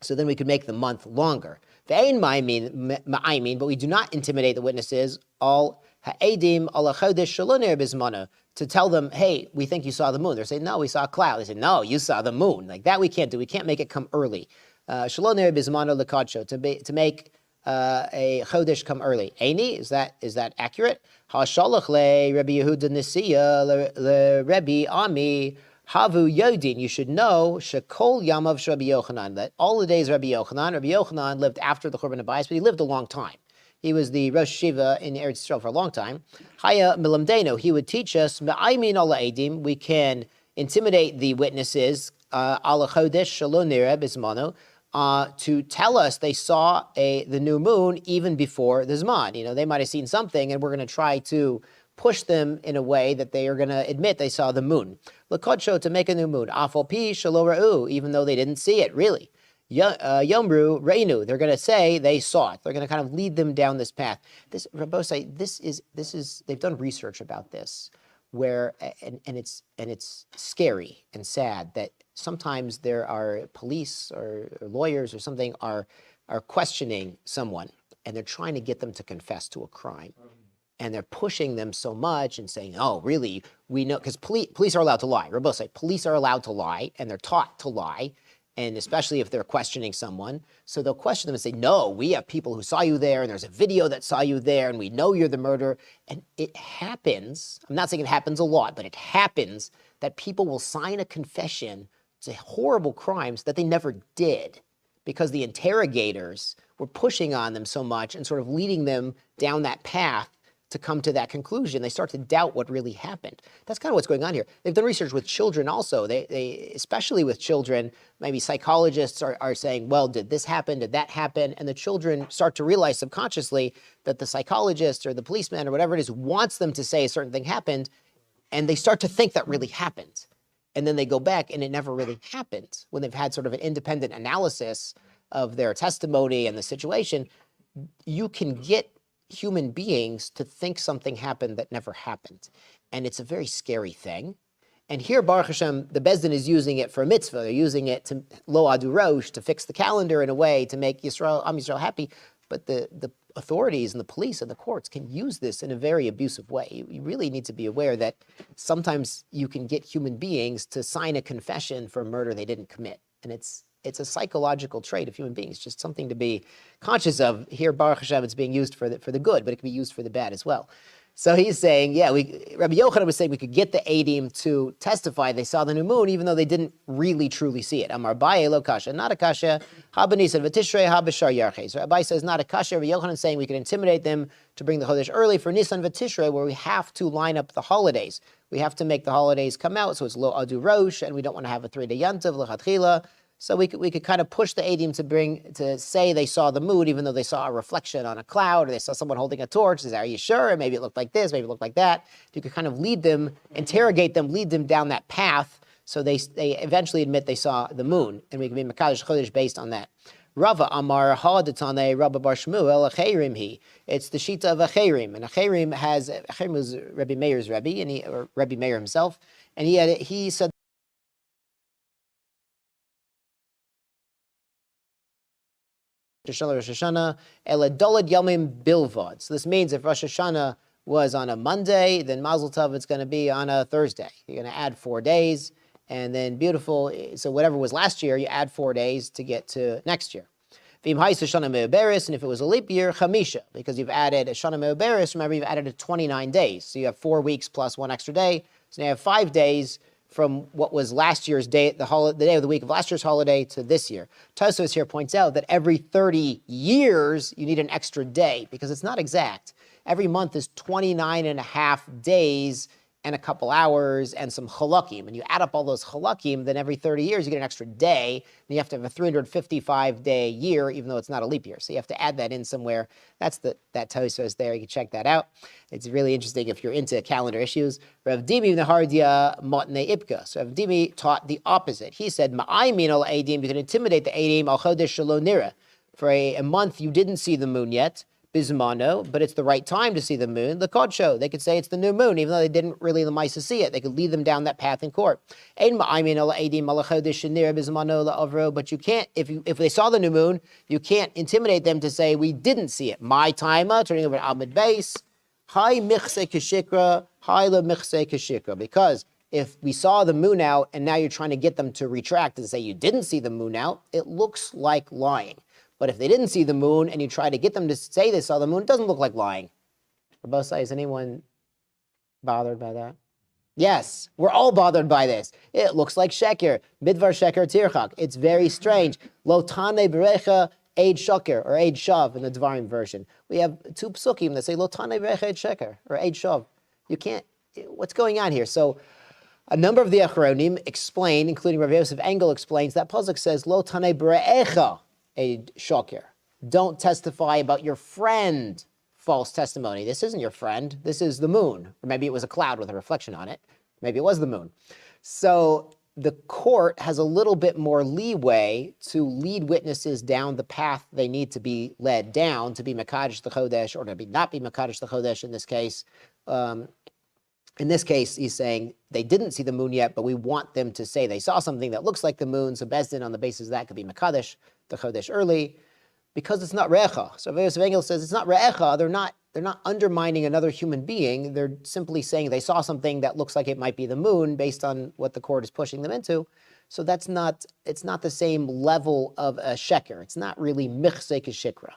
So then we could make the month longer. But we do not intimidate the witnesses, all ha'edim ala chodesh shelo ner bizmano, to tell them, hey, we think you saw the moon. They're saying, no, we saw a cloud. They say, no, you saw the moon. Like that we can't do. We can't make it come early. Shelo ner bizmano lekadsho, to make a chodesh come early. Eini, is that accurate? Hashalach le Rabbi Yehuda Nesiya le Rabbi Ami Havu Yodin. You should know Shekol Yamav Rabbi Yochanan, that all the days Rabbi Yochanan lived after the Churban Abayis, but he lived a long time. He was the Rosh Shiva in Eretz Yisrael for a long time. Haya Milamdeno, he would teach us Me'aymin ala Edim. We can intimidate the witnesses ala Chodesh Shelo Nireh Bismano, to tell us they saw the new moon even before the Zman. They might have seen something, and we're going to try to push them in a way that they are going to admit they saw the moon. L'kodsho, to make a new moon. Afal pi shelo ra'u, even though they didn't see it, really. Yomru reinu, they're going to say they saw it. They're going to kind of lead them down this path. This, Rabbosai, this is, they've done research about this, where, and it's scary and sad that sometimes there are police or lawyers or something are questioning someone, and they're trying to get them to confess to a crime. And they're pushing them so much and saying, oh, really, we know, because police are allowed to lie. Rabbi say police are allowed to lie, and they're taught to lie, and especially if they're questioning someone. So they'll question them and say, no, we have people who saw you there, and there's a video that saw you there, and we know you're the murderer. And it happens, I'm not saying it happens a lot, but it happens that people will sign a confession to horrible crimes that they never did, because the interrogators were pushing on them so much and sort of leading them down that path to come to that conclusion. They start to doubt what really happened. That's kind of what's going on here. They've done research with children also. They especially with children, maybe psychologists are saying, well, did this happen? Did that happen? And the children start to realize subconsciously that the psychologist or the policeman or whatever it is wants them to say a certain thing happened, and they start to think that really happened. And then they go back and it never really happened. When they've had sort of an independent analysis of their testimony and the situation, you can get human beings to think something happened that never happened. And it's a very scary thing. And here, Baruch Hashem, the Bezdin is using it for a mitzvah. They're using it to lo adu Rosh, to fix the calendar in a way to make Am Yisrael happy. But the authorities and the police and the courts can use this in a very abusive way. You really need to be aware that sometimes you can get human beings to sign a confession for a murder they didn't commit. And it's a psychological trait of human beings, just something to be conscious of. Here, Baruch Hashem, it's being used for the good, but it can be used for the bad as well. So he's saying, Rabbi Yochanan was saying we could get the Adim to testify they saw the new moon, even though they didn't really truly see it. Amar Abaye lo kasha, not a kasha. Habanisan v'tishrei habashar yarches. So Abaye says not a kasha. Rabbi Yochanan is saying we can intimidate them to bring the Chodesh early for Nisan v'tishrei, where we have to line up the holidays. We have to make the holidays come out, so it's lo adu Rosh, and we don't want to have a 3-day yantav l'chatchila. So we could kind of push the Adim to say they saw the moon, even though they saw a reflection on a cloud, or they saw someone holding a torch. Says, are you sure? And maybe it looked like this, maybe it looked like that. You could kind of lead them, interrogate them, lead them down that path, so they eventually admit they saw the moon, and we can be Mekadosh Chodesh based on that. Rava Amar Ha'adatane Rabba Bar Shmuel Acherim he. It's the Shita of Acherim, and Acherim was Rabbi Meir's Rebbe, or Rabbi Meir himself, and he said. Rosh Hashana, Eladolad Yomim Bilvad. So this means if Rosh Hashana was on a Monday, then Mazel Tov it's going to be on a Thursday. You're going to add 4 days, and then beautiful. So whatever was last year, you add 4 days to get to next year. V'im Hais Hashana Me'uberis, and if it was a leap year, Chamisha, because you've added Hashana Me'uberis. Remember, you've added 29 days, so you have 4 weeks plus 1 extra day. So now you have 5 days from what was last year's day, the day of the week of last year's holiday to this year. Tosfos here points out that every 30 years, you need an extra day, because it's not exact. Every month is 29 and a half days and a couple hours and some chalakim, and you add up all those chalakim, then every 30 years you get an extra day, and you have to have a 355-day year, even though it's not a leap year. So you have to add that in somewhere. That's that Tosfos there. You can check that out. It's really interesting if you're into calendar issues. Rav Dimi Nahardia Motne Ipka. So Rav Dimi taught the opposite. He said, Ma'aymin al Eidim, you can intimidate the Eidim al Chodesh Shelo Nira. For a month you didn't see the moon yet. Bismano, but it's the right time to see the moon. The Kodsho, they could say it's the new moon, even though they didn't really Lamaisa see it. They could lead them down that path in court. But you can't, if they saw the new moon, you can't intimidate them to say we didn't see it. My timer, turning over to Ahmed Base, hi michse kashikra, hi la michse kashikra. Because if we saw the moon out and now you're trying to get them to retract and say you didn't see the moon out, it looks like lying. But if they didn't see the moon and you try to get them to say they saw the moon, it doesn't look like lying. Rabosai, is anyone bothered by that? Yes, we're all bothered by this. It looks like sheker. Midvar sheker tirchak. It's very strange. Lo tane berecha eid shoker or eid shav in the Dvarim version. We have two psukim that say lo tane berecha eid sheker or eid shav. You can't, what's going on here? So a number of the Achronim explain, including Rav Yosef Engel explains, that pasuk says lo tane berecha a shoker. Don't testify about your friend, false testimony. This isn't your friend. This is the moon. Or maybe it was a cloud with a reflection on it. Maybe it was the moon. So the court has a little bit more leeway to lead witnesses down the path they need to be led down to be Mekadosh the Chodesh or to be not be Mekadosh the Chodesh in this case. In this case, he's saying they didn't see the moon yet, but we want them to say they saw something that looks like the moon. So Bezdin, on the basis of that, could be Mekadosh the Chodesh early, because it's not Re'echa. So Yosef Engel says it's not Re'echa. They're not undermining another human being. They're simply saying they saw something that looks like it might be the moon based on what the court is pushing them into. So it's not the same level of a sheker. It's not really michse keshikra.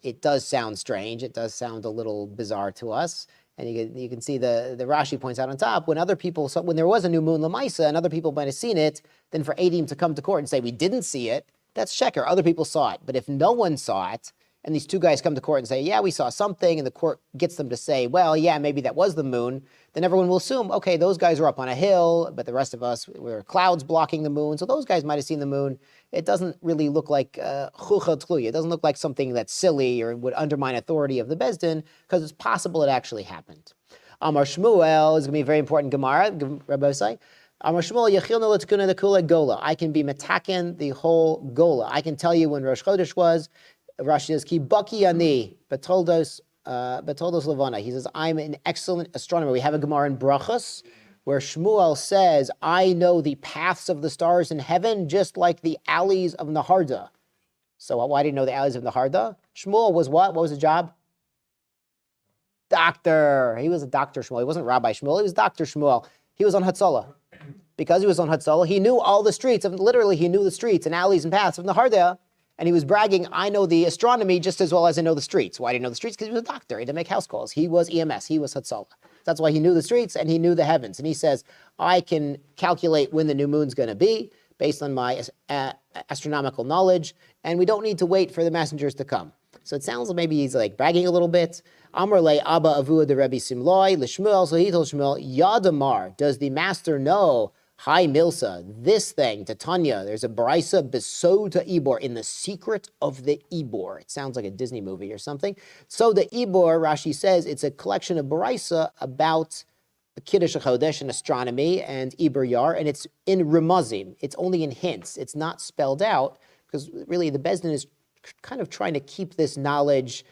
It does sound strange. It does sound a little bizarre to us. And you can see the Rashi points out on top, when there was a new moon Lamaisa and other people might have seen it, then for Eidim to come to court and say we didn't see it, that's sheker. Other people saw it. But if no one saw it, and these two guys come to court and say, yeah, we saw something, and the court gets them to say, well, yeah, maybe that was the moon, then everyone will assume, okay, those guys were up on a hill, but the rest of us were clouds blocking the moon, so those guys might have seen the moon. It doesn't really look like chucha tluya. It doesn't look like something that's silly or would undermine authority of the Bezdin, because it's possible it actually happened. Amar Shmuel is going to be a very important Gemara, Rabbi Osai. Amar Shmuel yechilna l'tkuna the kula gola. I can be metaken the whole gola. I can tell you when Rosh Chodesh was. Rashi says ki baki ani betoldos levana. He says I'm an excellent astronomer. We have a Gemara in Brachos where Shmuel says I know the paths of the stars in heaven just like the alleys of Naharda. So why do you know the alleys of Naharda? Shmuel was what? What was his job? Doctor. He was a doctor Shmuel. He wasn't Rabbi Shmuel. He was Dr. Shmuel. He was on Hatzalah. Because he was on Hatzalah, he knew all the streets, literally he knew the streets and alleys and paths of Naharda, and he was bragging, I know the astronomy just as well as I know the streets. Why did he know the streets? Because he was a doctor. He had to make house calls. He was EMS. He was Hatzalah. That's why he knew the streets and he knew the heavens. And he says, I can calculate when the new moon's going to be based on my astronomical knowledge, and we don't need to wait for the messengers to come. So it sounds like maybe he's like bragging a little bit. Amar le Abba Avua de Rebbe Simloi, Lishmuel, so he told Shmuel, Yadamar, does the master know, Hi Milsa, this thing, Tanya, there's a Baraisa Besota Ibor, in the secret of the Ibor. It sounds like a Disney movie or something. So the Ibor, Rashi says, it's a collection of Baraisa about Kiddush HaChodesh and astronomy and Ibor Yar, and it's in Remazim. It's only in hints. It's not spelled out, because really the Bezdin is kind of trying to keep this knowledge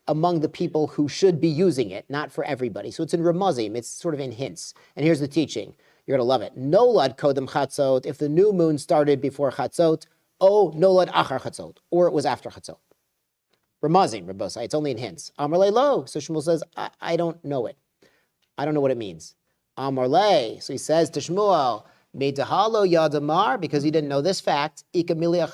among the people who should be using it, not for everybody. So it's in Remazim. It's sort of in hints. And here's the teaching. You're going to love it. Nolad kodem chatzot, if the new moon started before chatzot, nolad achar chatzot, or it was after chatzot. Remazim, Rebosai, it's only in hints. Amar le lo, so Shmuel says, I don't know it. I don't know what it means. Amar le, so he says to Shmuel, Meidahalo yadamar, because he didn't know this fact, ikamili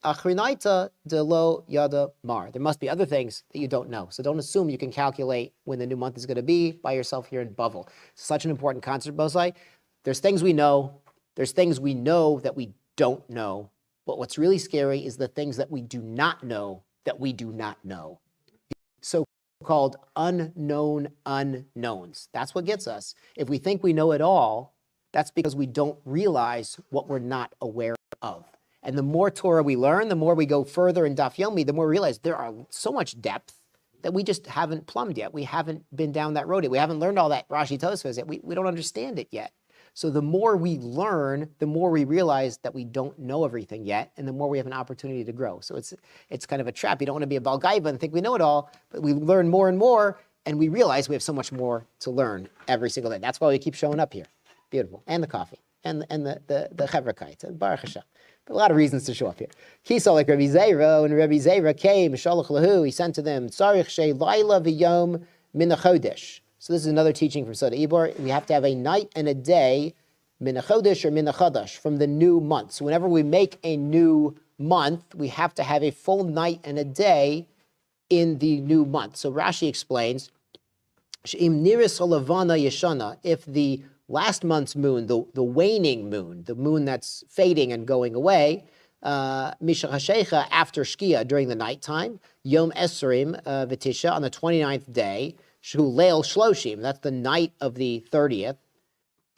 achrinaita de lo yadamar. There must be other things that you don't know. So don't assume you can calculate when the new month is going to be by yourself here in Bavel. Such an important concept, Bosai. There's things we know. There's things we know that we don't know. But what's really scary is the things that we do not know that we do not know. So called unknown unknowns. That's what gets us. If we think we know it all, that's because we don't realize what we're not aware of. And the more Torah we learn, the more we go further in Daf Yomi, the more we realize there are so much depth that we just haven't plumbed yet. We haven't been down that road yet. We haven't learned all that Rashi Tosfos yet. We don't understand it yet. So the more we learn, the more we realize that we don't know everything yet, and the more we have an opportunity to grow. So it's kind of a trap. You don't want to be a Balgaiva and think we know it all, but we learn more and more, and we realize we have so much more to learn every single day. That's why we keep showing up here. Beautiful. And the coffee, and the Chevrakite, and Baruch Hashem. A lot of reasons to show up here. He saw like Rabbi Zera, when Rabbi Zera came, Shalach Lahu, he sent to them, Tzarich Shei Laila V'Yom Min HaChodesh. So this is another teaching from Soda Ibor. We have to have a night and a day, Min HaChodesh or Min HaChadash, from the new month. So whenever we make a new month, we have to have a full night and a day in the new month. So Rashi explains, She'im Niris Olavana Yeshana, if the last month's moon, the waning moon, the moon that's fading and going away, Misha Hashecha, after Shkia, during the nighttime, Yom Esrim V'Tisha, on the 29th day, Shu Leil Shloshim, that's the night of the 30th,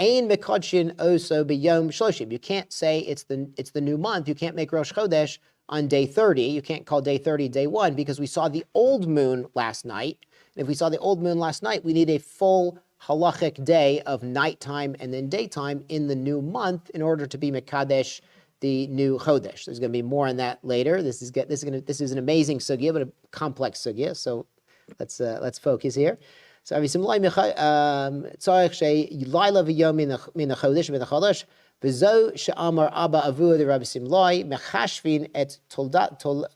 Ein Mekadshin Oso B'Yom Shloshim. You can't say it's the new month. You can't make Rosh Chodesh on day 30. You can't call day 30 day 1 because we saw the old moon last night. And if we saw the old moon last night, we need a full halachic day of nighttime and then daytime in the new month in order to be Mekadesh, the new Chodesh. There's going to be more on that later. This is an amazing sugya, but a complex sugya. So let's focus here. So Avisim Tzarich Shei Laila V'Yom Min HaChodesh Min HaChodesh V'Zo She'amar Abba Avu the Rabbi Simlai Mechashvin Et Toladto.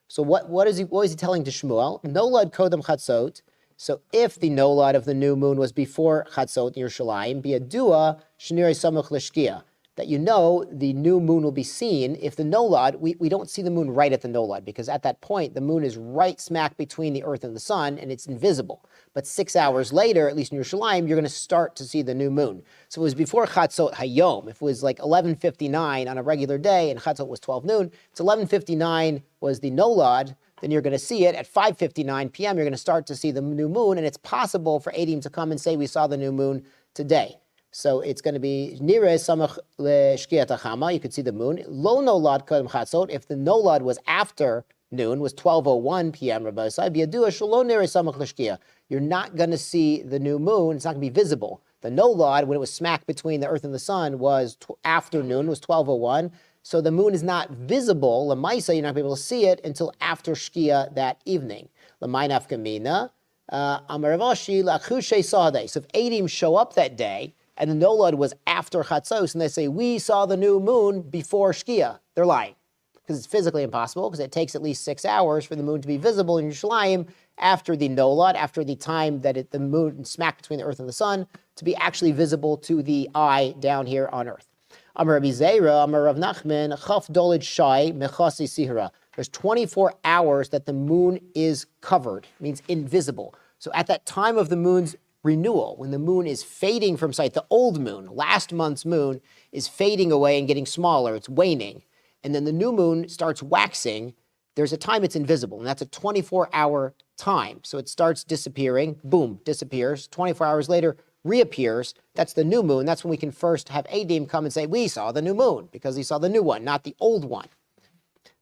So what is he telling to Shmuel? Nolad Kodem Chatzot. So if the nolad of the new moon was before Chatzot in Yerushalayim, be a dua Shnirei Samach L'Shkia, that you know the new moon will be seen. If the nolad, we don't see the moon right at the nolad, because at that point, the moon is right smack between the earth and the sun, and it's invisible. But 6 hours later, at least in Yerushalayim, you're going to start to see the new moon. So it was before Chatzot Hayom. If it was like 11:59 on a regular day, and Chatzot was 12 noon, it's 11:59 was the nolad, then you're going to see it at 5:59 p.m. You're going to start to see the new moon, and it's possible for Eidim to come and say, we saw the new moon today. So it's going to be Nireh Samach LeShkiat HaChama. You could see the moon. Lo Nolad Kodem Chatzot. If the Nolad was after noon, was 12:01 p.m. Rabbi Sai B'Yadua Shelo Nireh Samach LeShkia. You're not going to see the new moon. It's not going to be visible. The Nolad, when it was smack between the earth and the sun, was afternoon. Was 12:01. So the moon is not visible. Lamaisa, you're not going to be able to see it until after Shkia that evening. Lamai Nafkamina. Amaravashi Lachushe Sadeh. So if Eidim show up that day, and the nolad was after Chatzos, and they say, we saw the new moon before Shkia, they're lying. Because it's physically impossible, because it takes at least 6 hours for the moon to be visible in Yerushalayim after the nolad, after the time that the moon smacked between the earth and the sun, to be actually visible to the eye down here on earth. Amar Rabbi Zera, Amar Rav Nachman, Chaf Dolid Shai, Mechasi Sihra. There's 24 hours that the moon is covered, means invisible. So at that time of the moon's renewal, when the moon is fading from sight, the old moon, last month's moon, is fading away and getting smaller, it's waning, and then the new moon starts waxing, there's a time it's invisible, and that's a 24-hour time. So it starts disappearing, boom, disappears, 24 hours later, reappears, that's the new moon. That's when we can first have Eidim come and say, we saw the new moon, because he saw the new one, not the old one.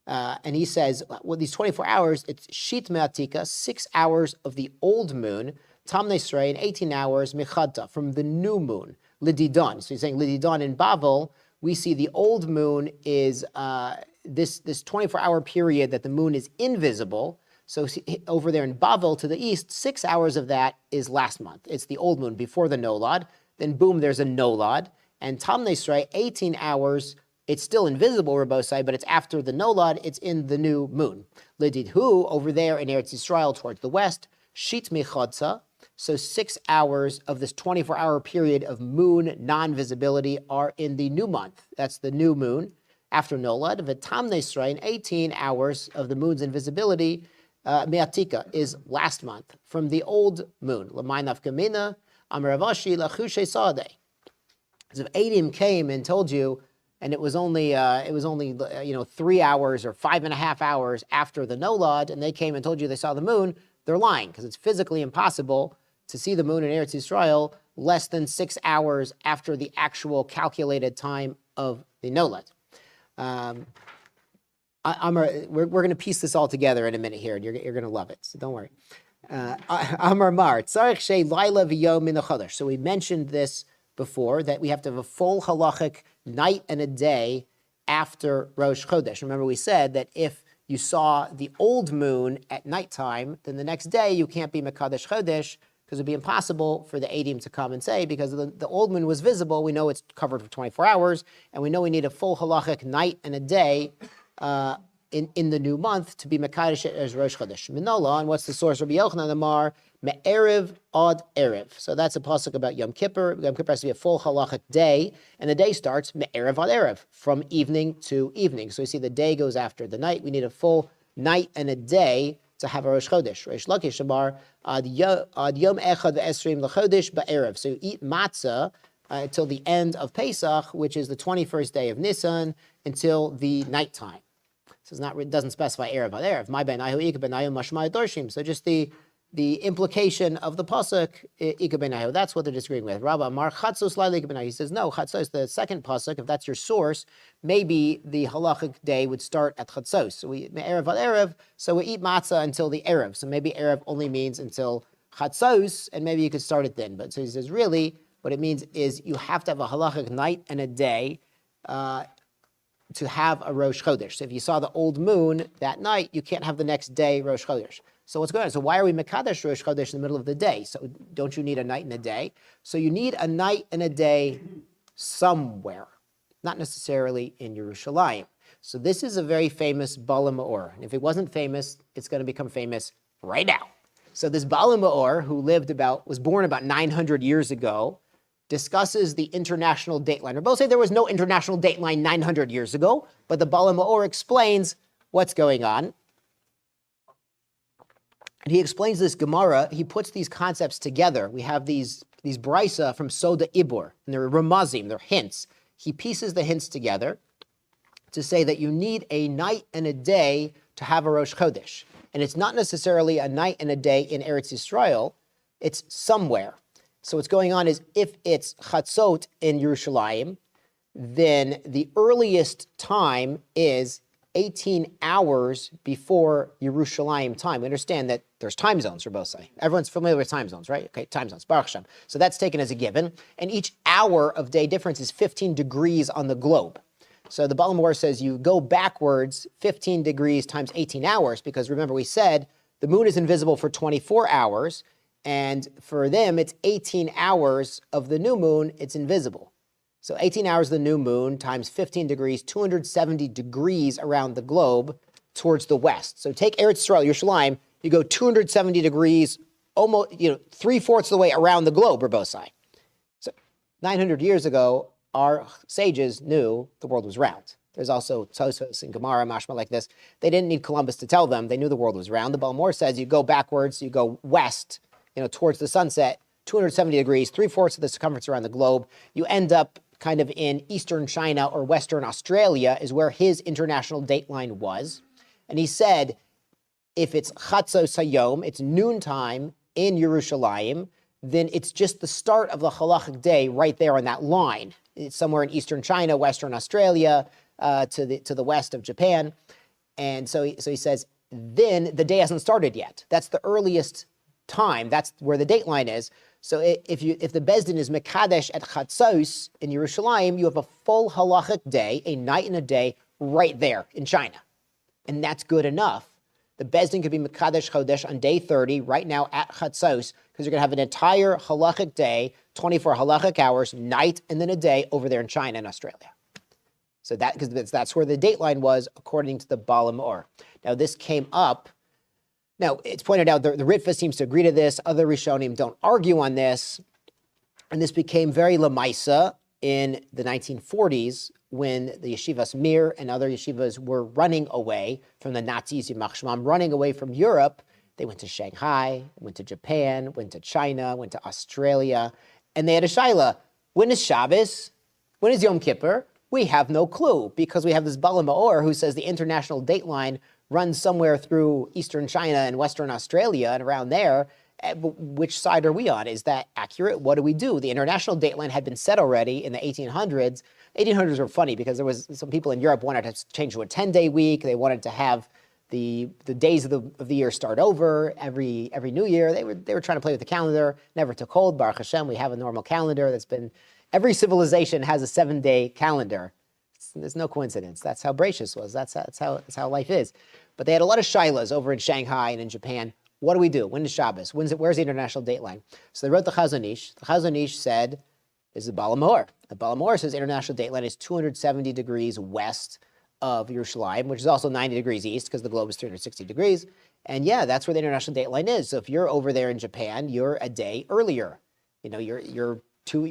And he says, well, these 24 hours, it's Shit Me'atika, 6 hours of the old moon, Tam Nesrei, in 18 hours, Mechadta, from the new moon, Lididon. So he's saying Lididon in Bavel, we see the old moon is this 24-hour period that the moon is invisible. So over there in Bavel to the east, 6 hours of that is last month. It's the old moon before the nolad. Then boom, there's a nolad. And Tam Nesrei, 18 hours, it's still invisible, Rabbosai, but it's after the nolad, it's in the new moon. Lididhu, over there in Eretz Yisrael towards the west, Shit Mechadza. So 6 hours of this 24-hour period of moon non-visibility are in the new month. That's the new moon after Nolad. V'tam Nesrain, 18 hours of the moon's invisibility, Me'atika, is last month from the old moon. L'may nafkamina, Amaravashi lachushe sadeh. So if Eidim came and told you, and it was only 3 hours or 5.5 hours after the Nolad, and they came and told you they saw the moon, they're lying, because it's physically impossible to see the moon in Eretz Yisrael less than 6 hours after the actual calculated time of the Nolad. We're going to piece this all together in a minute here, and you're going to love it, so don't worry. Amar Mar, tzarich shei laila v'yom min hachodesh. So we mentioned this before, that we have to have a full halachic night and a day after Rosh Chodesh. Remember, we said that if you saw the old moon at nighttime, then the next day you can't be Mekadesh Chodesh, because it would be impossible for the Eidim to come and say, because the old moon was visible, we know it's covered for 24 hours, and we know we need a full halachic night and a day in the new month to be Mekadesh as Rosh Chodesh. Minola, and what's the source? Rabbi Yochanan Amar, Me'erev ad Erev. So that's a pasuk about Yom Kippur. Yom Kippur has to be a full halachic day, and the day starts Me'erev ad Erev, from evening to evening. So we see the day goes after the night. We need a full night and a day to have a Rosh Chodesh. Reish Lakish Amar, ad Yom Echad ve'esrim l'chodesh ba'erev. So you eat matzah until the end of Pesach, which is the 21st day of Nisan, until the nighttime. So it doesn't specify Erev ad Erev. My benayu ika benayu mashma dorshim. So just the implication of the pasuk ika benayu. That's what they're disagreeing with. Rabba Amar chatzos laila ika benayu. He says no. Chatzos, the second pasuk, if that's your source, maybe the halachic day would start at chatzos. So we Erev ad Erev. So we eat matzah until the Erev. So maybe Erev only means until chatzos, and maybe you could start it then. But so he says really, what it means is you have to have a halachic night and a day to have a Rosh Chodesh. So if you saw the old moon that night, you can't have the next day Rosh Chodesh. So what's going on? So why are we Mekadesh Rosh Chodesh in the middle of the day? So don't you need a night and a day? So you need a night and a day somewhere, not necessarily in Yerushalayim. So this is a very famous Bala Me'or. And if it wasn't famous, it's going to become famous right now. So this Bala Me'or, who was born about 900 years ago, discusses the international dateline. Or both say there was no international dateline 900 years ago, but the Bala Me'or explains what's going on. And he explains this Gemara. He puts these concepts together. We have these brisa from Soda Ibor, and they're ramazim, they're hints. He pieces the hints together to say that you need a night and a day to have a Rosh Chodesh. And it's not necessarily a night and a day in Eretz Yisrael, it's somewhere. So what's going on is if it's Chatzot in Yerushalayim, then the earliest time is 18 hours before Yerushalayim time. We understand that there's time zones for both sides. Everyone's familiar with time zones, right? Okay, time zones, Baruch Hashem. So that's taken as a given. And each hour of day difference is 15 degrees on the globe. So the Bala Me'or says you go backwards 15 degrees times 18 hours, because remember we said the moon is invisible for 24 hours, and for them, it's 18 hours of the new moon, it's invisible. So 18 hours of the new moon times 15 degrees, 270 degrees around the globe towards the west. So take Eretz Yisrael, Yerushalayim, you go 270 degrees, almost 3/4 of the way around the globe, or both sides. So 900 years ago, our sages knew the world was round. There's also Tosfos and Gemara, mashma like this. They didn't need Columbus to tell them. They knew the world was round. The Bala Me'or says you go backwards, you go west, towards the sunset, 270 degrees, 3/4 of the circumference around the globe. You end up kind of in eastern China or western Australia is where his international dateline was. And he said, if it's Chatzos Hayom, it's noontime in Yerushalayim, then it's just the start of the halachic day right there on that line. It's somewhere in eastern China, western Australia, to the west of Japan. And so he says, then the day hasn't started yet. That's the earliest time. That's where the dateline is. So if the Bezdin is Mekadesh at Chatzos in Yerushalayim, you have a full halachic day, a night and a day, right there in China. And that's good enough. The Bezdin could be Mekadesh Chodesh on day 30, right now at Chatzos, because you're going to have an entire halachic day, 24 halachic hours, night and then a day over there in China and Australia. So because that's where the dateline was, according to the Bala Me'or. Now this came up. Now, it's pointed out the Ritva seems to agree to this. Other Rishonim don't argue on this. And this became very lamaisa in the 1940s when the yeshivas Meir and other yeshivas were running away from the Nazis, Yimach Shemam, running away from Europe. They went to Shanghai, went to Japan, went to China, went to Australia. And they had a shaila. When is Shabbos? When is Yom Kippur? We have no clue because we have this Bala Meor who says the international dateline runs somewhere through eastern China and western Australia and around there. Which side are we on? Is that accurate? What do we do? The international dateline had been set already in the 1800s. 1800s were funny because there was some people in Europe wanted to change to a 10-day week. They wanted to have the days of the year start over every New Year. They were trying to play with the calendar. Never took hold. Baruch Hashem, we have a normal calendar that's been. Every civilization has a 7-day calendar. There's no coincidence. That's how Bereshis was. That's how life is. But they had a lot of shilas over in Shanghai and in Japan. What do we do? When is Shabbos? Where's the international dateline? So they wrote the Chazon Ish. The Chazon Ish said, this is the Bala Meor. The Bala Meor says international dateline is 270 degrees west of Yerushalayim, which is also 90 degrees east because the globe is 360 degrees. And yeah, that's where the international dateline is. So if you're over there in Japan, you're a day earlier. You're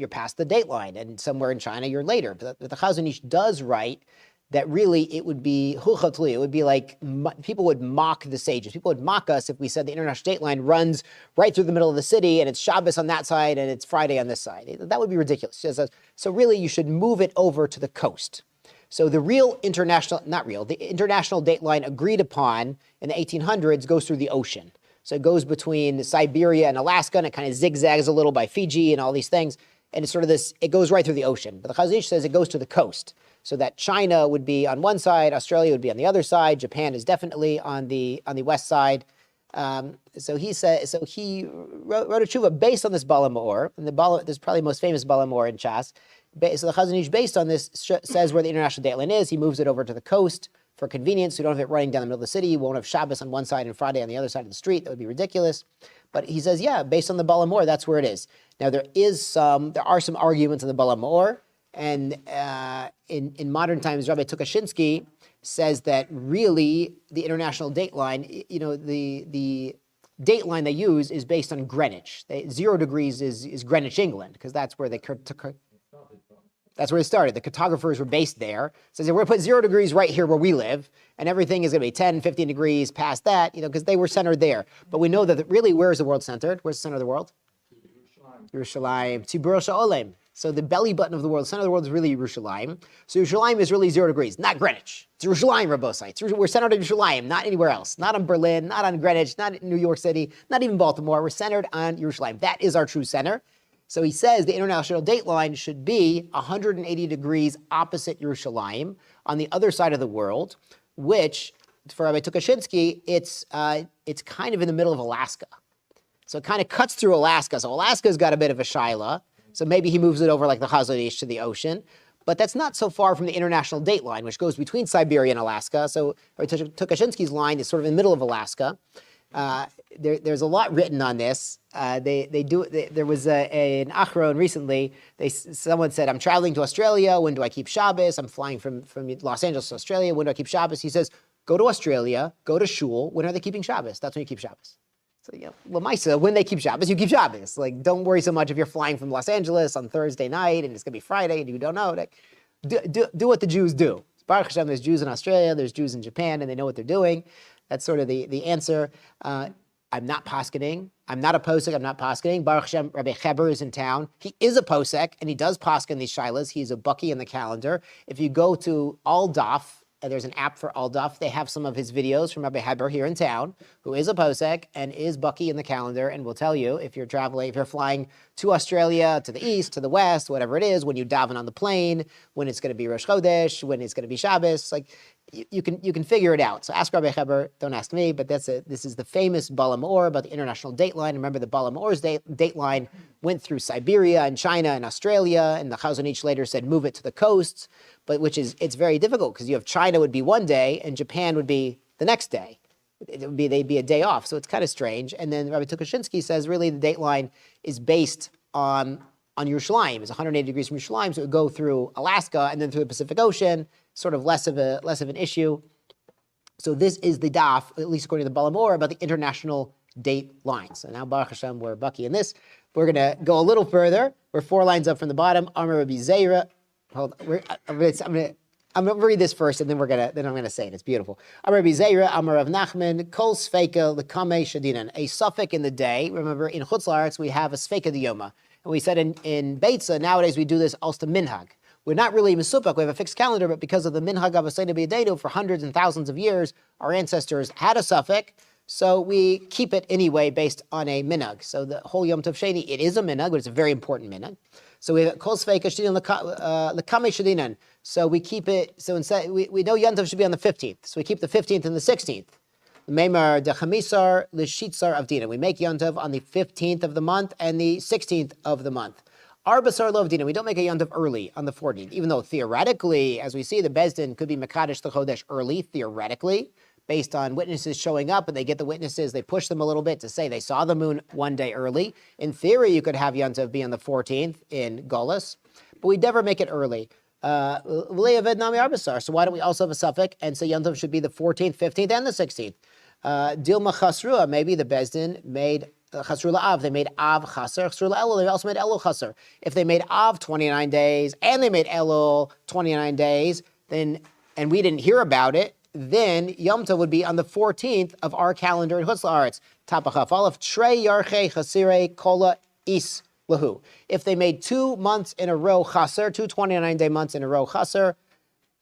past the dateline, and somewhere in China you're later. But the Chazon Ish does write that really it would be huchatli. It would be like people would mock the sages. People would mock us if we said the international dateline runs right through the middle of the city and it's Shabbos on that side and it's Friday on this side. That would be ridiculous. So really you should move it over to the coast. So the international dateline agreed upon in the 1800s goes through the ocean. So it goes between Siberia and Alaska, and it kind of zigzags a little by Fiji and all these things. And it's sort of this, it goes right through the ocean. But the Chazon Ish says it goes to the coast. So that China would be on one side, Australia would be on the other side, Japan is definitely on the west side. So he wrote a tshuva based on this Bala Meor, and this is probably the most famous Bala Meor in Chas. So the Chazon Ish, based on this, says where the international dateline is. He moves it over to the coast for convenience. So you don't have it running down the middle of the city. You won't have Shabbos on one side and Friday on the other side of the street. That would be ridiculous. But he says, yeah, based on the Bala Meor, that's where it is. Now there are some arguments on the Bala Meor. And in modern times, Rabbi Tukashinsky says that really the international dateline, the dateline they use is based on Greenwich. 0 degrees is Greenwich, England, because that's where it started. The cartographers were based there. So we're going to put 0 degrees right here where we live, and everything is going to be 10, 15 degrees past that, because they were centered there. But we know that really, where is the world centered? Where's the center of the world? Yerushalayim. Tzibur Sha'olem. So the belly button of the world, the center of the world is really Yerushalayim. So Yerushalayim is really 0 degrees, not Greenwich. It's Yerushalayim, Rabosai. We're centered on Yerushalayim, not anywhere else. Not on Berlin, not on Greenwich, not in New York City, not even Baltimore. We're centered on Yerushalayim. That is our true center. So he says the international dateline should be 180 degrees opposite Yerushalayim on the other side of the world, which, for Rabbi Tukashinsky, it's kind of in the middle of Alaska. So it kind of cuts through Alaska. So Alaska's got a bit of a shaila. So maybe he moves it over like the Chazon Ish to the ocean. But that's not so far from the international dateline, which goes between Siberia and Alaska. So Tukashinsky's line is sort of in the middle of Alaska. There's a lot written on this. There was an Achron recently. Someone said, I'm traveling to Australia. When do I keep Shabbos? I'm flying from Los Angeles to Australia. When do I keep Shabbos? He says, go to Australia, go to shul. When are they keeping Shabbos? That's when you keep Shabbos. So, Lamaisa, when they keep Shabbos, you keep Shabbos. Like, don't worry so much if you're flying from Los Angeles on Thursday night and it's going to be Friday and you don't know. Like, do what the Jews do. Baruch Hashem, there's Jews in Australia, there's Jews in Japan, and they know what they're doing. That's sort of the answer. I'm not poskening. I'm not a posek. I'm not poskening. Baruch Hashem, Rabbi Heber is in town. He is a posek, and he does posken these shilas. He's a bucky in the calendar. If you go to Al Daf, there's an app for Al Daf. They have some of his videos from Rabbi Heber here in town, who is a posek and is bucky in the calendar, and will tell you if you're traveling, if you're flying to Australia, to the east, to the west, whatever it is, when you daven on the plane, when it's going to be Rosh Chodesh, when it's going to be Shabbos, like you can figure it out. So ask Rabbi Heber, don't ask me, but this is the famous Bala Meor about the international dateline. Remember, the Bala Meor's dateline went through Siberia and China and Australia, and the Chazon Ish later said move it to the coasts, but it's very difficult because you have China would be one day and Japan would be the next day. They'd be a day off, so it's kind of strange. And then Rabbi Tukashinsky says really the dateline is based on Yerushalayim. It's 180 degrees from Yerushalayim, so it would go through Alaska and then through the Pacific Ocean, sort of less of an issue. So this is the daf, at least according to the Bala Meor, about the international date lines. So now Baruch Hashem, we're bucky in this. We're going to go a little further. We're 4 lines up from the bottom. Amar Rabbi Zeira. Hold on. I'm going to read this first, and then I'm going to say it. It's beautiful. Amar Rabbi Zeira, Amar Rav Nachman, Kol Sfeika L'Kamei Shadinan. A suffix in the day. Remember, in Chutz La'aretz, we have a Sfeika Yoma. And we said in Beitza, nowadays we do this also minhag. we're not really Mesupach, we have a fixed calendar, but because of the Minhag Avosenu B'Yadeinu, for hundreds and thousands of years, our ancestors had a suffix, so we keep it anyway based on a minhag. So the whole Yom Tov Sheni, it is a minhag, but it's a very important minhag. So we have Kol Sveika Shdinan L'Kamei Shdinan. So we keep it, so instead, we know Yom Tov should be on the 15th, so we keep the 15th and the 16th. Meir de Chamisar L'Shitsar Avdina. We make Yom Tov on the 15th of the month and the 16th of the month. Arbasar Lovdina. We don't make a Yom Tov early on the 14th, even though theoretically, as we see, the Bezdin could be Mekadesh the Chodesh early, theoretically, based on witnesses showing up, and they get the witnesses, they push them a little bit to say they saw the moon one day early. In theory, you could have Yom Tov be on the 14th in Golas, but we never make it early. So why don't we also have a suffix and say Yom Tov should be the 14th, 15th, and the 16th? Dilma Chasrua, maybe the Bezdin made Chasrula Av, they made Av Chaser, Chasrula Elul, they also made Elul Chaser. If they made Av 29 days and they made Elul 29 days, then, and we didn't hear about it, then Yom Tov would be on the 14th of our calendar in Chutz La'aretz. Tapachaf Aleph, Trei Yarche Chasire Kola Is Lahu. If they made 2 months in a row Chaser, 2 29-day months in a row Chaser,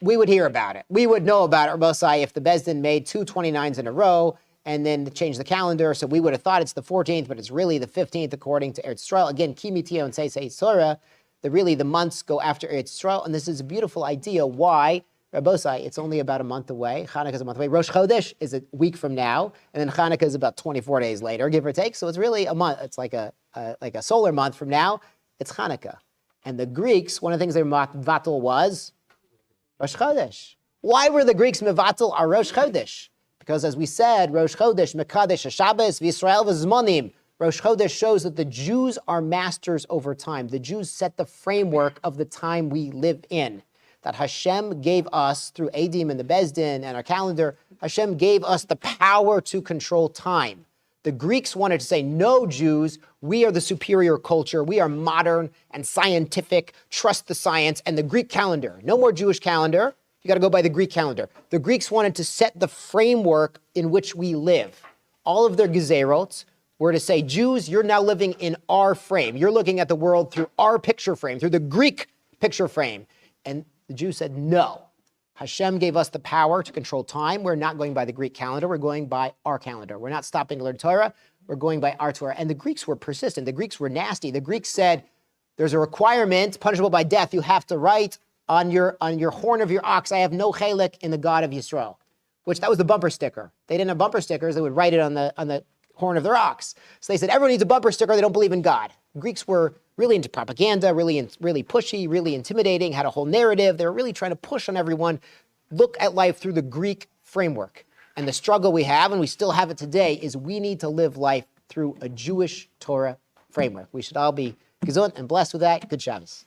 we would hear about it. We would know about it, Rabosai, if the Bezdin made 2 29s in a row and then changed the calendar. So we would have thought it's the 14th, but it's really the 15th according to Eretz Yisrael. Again, Kimitio and Seisei Torah, the months go after Eretz Yisrael. And this is a beautiful idea. Why? Rabosai, it's only about a month away. Hanukkah is a month away. Rosh Chodesh is a week from now, and then Hanukkah is about 24 days later, give or take. So it's really a month. It's like a solar month from now. It's Hanukkah. And the Greeks, one of the things they mevatel was Rosh Chodesh. Why were the Greeks mevatel our Rosh Chodesh? Because as we said, Rosh Chodesh, Mekadesh, Shabbos, V'Yisrael v'Zmonim. Rosh Chodesh shows that the Jews are masters over time. The Jews set the framework of the time we live in. That Hashem gave us, through Eidim and the Bezdin and our calendar, Hashem gave us the power to control time. The Greeks wanted to say, no, Jews, we are the superior culture. We are modern and scientific. Trust the science and the Greek calendar. No more Jewish calendar. You got to go by the Greek calendar. The Greeks wanted to set the framework in which we live. All of their gezerot were to say, Jews, you're now living in our frame. You're looking at the world through our picture frame, through the Greek picture frame. And the Jews said, no. Hashem gave us the power to control time. We're not going by the Greek calendar. We're going by our calendar. We're not stopping to learn Torah. We're going by our Torah. And the Greeks were persistent. The Greeks were nasty. The Greeks said, there's a requirement, punishable by death. You have to write on your horn of your ox, I have no chelik in the God of Yisrael. Which that was the bumper sticker. They didn't have bumper stickers. They would write it on the horn of their ox. So they said, everyone needs a bumper sticker. They don't believe in God. Greeks were really into propaganda, really pushy, really intimidating, had a whole narrative. They were really trying to push on everyone, look at life through the Greek framework. And the struggle we have, and we still have it today, is we need to live life through a Jewish Torah framework. We should all be gesund and blessed with that. Good Shabbos.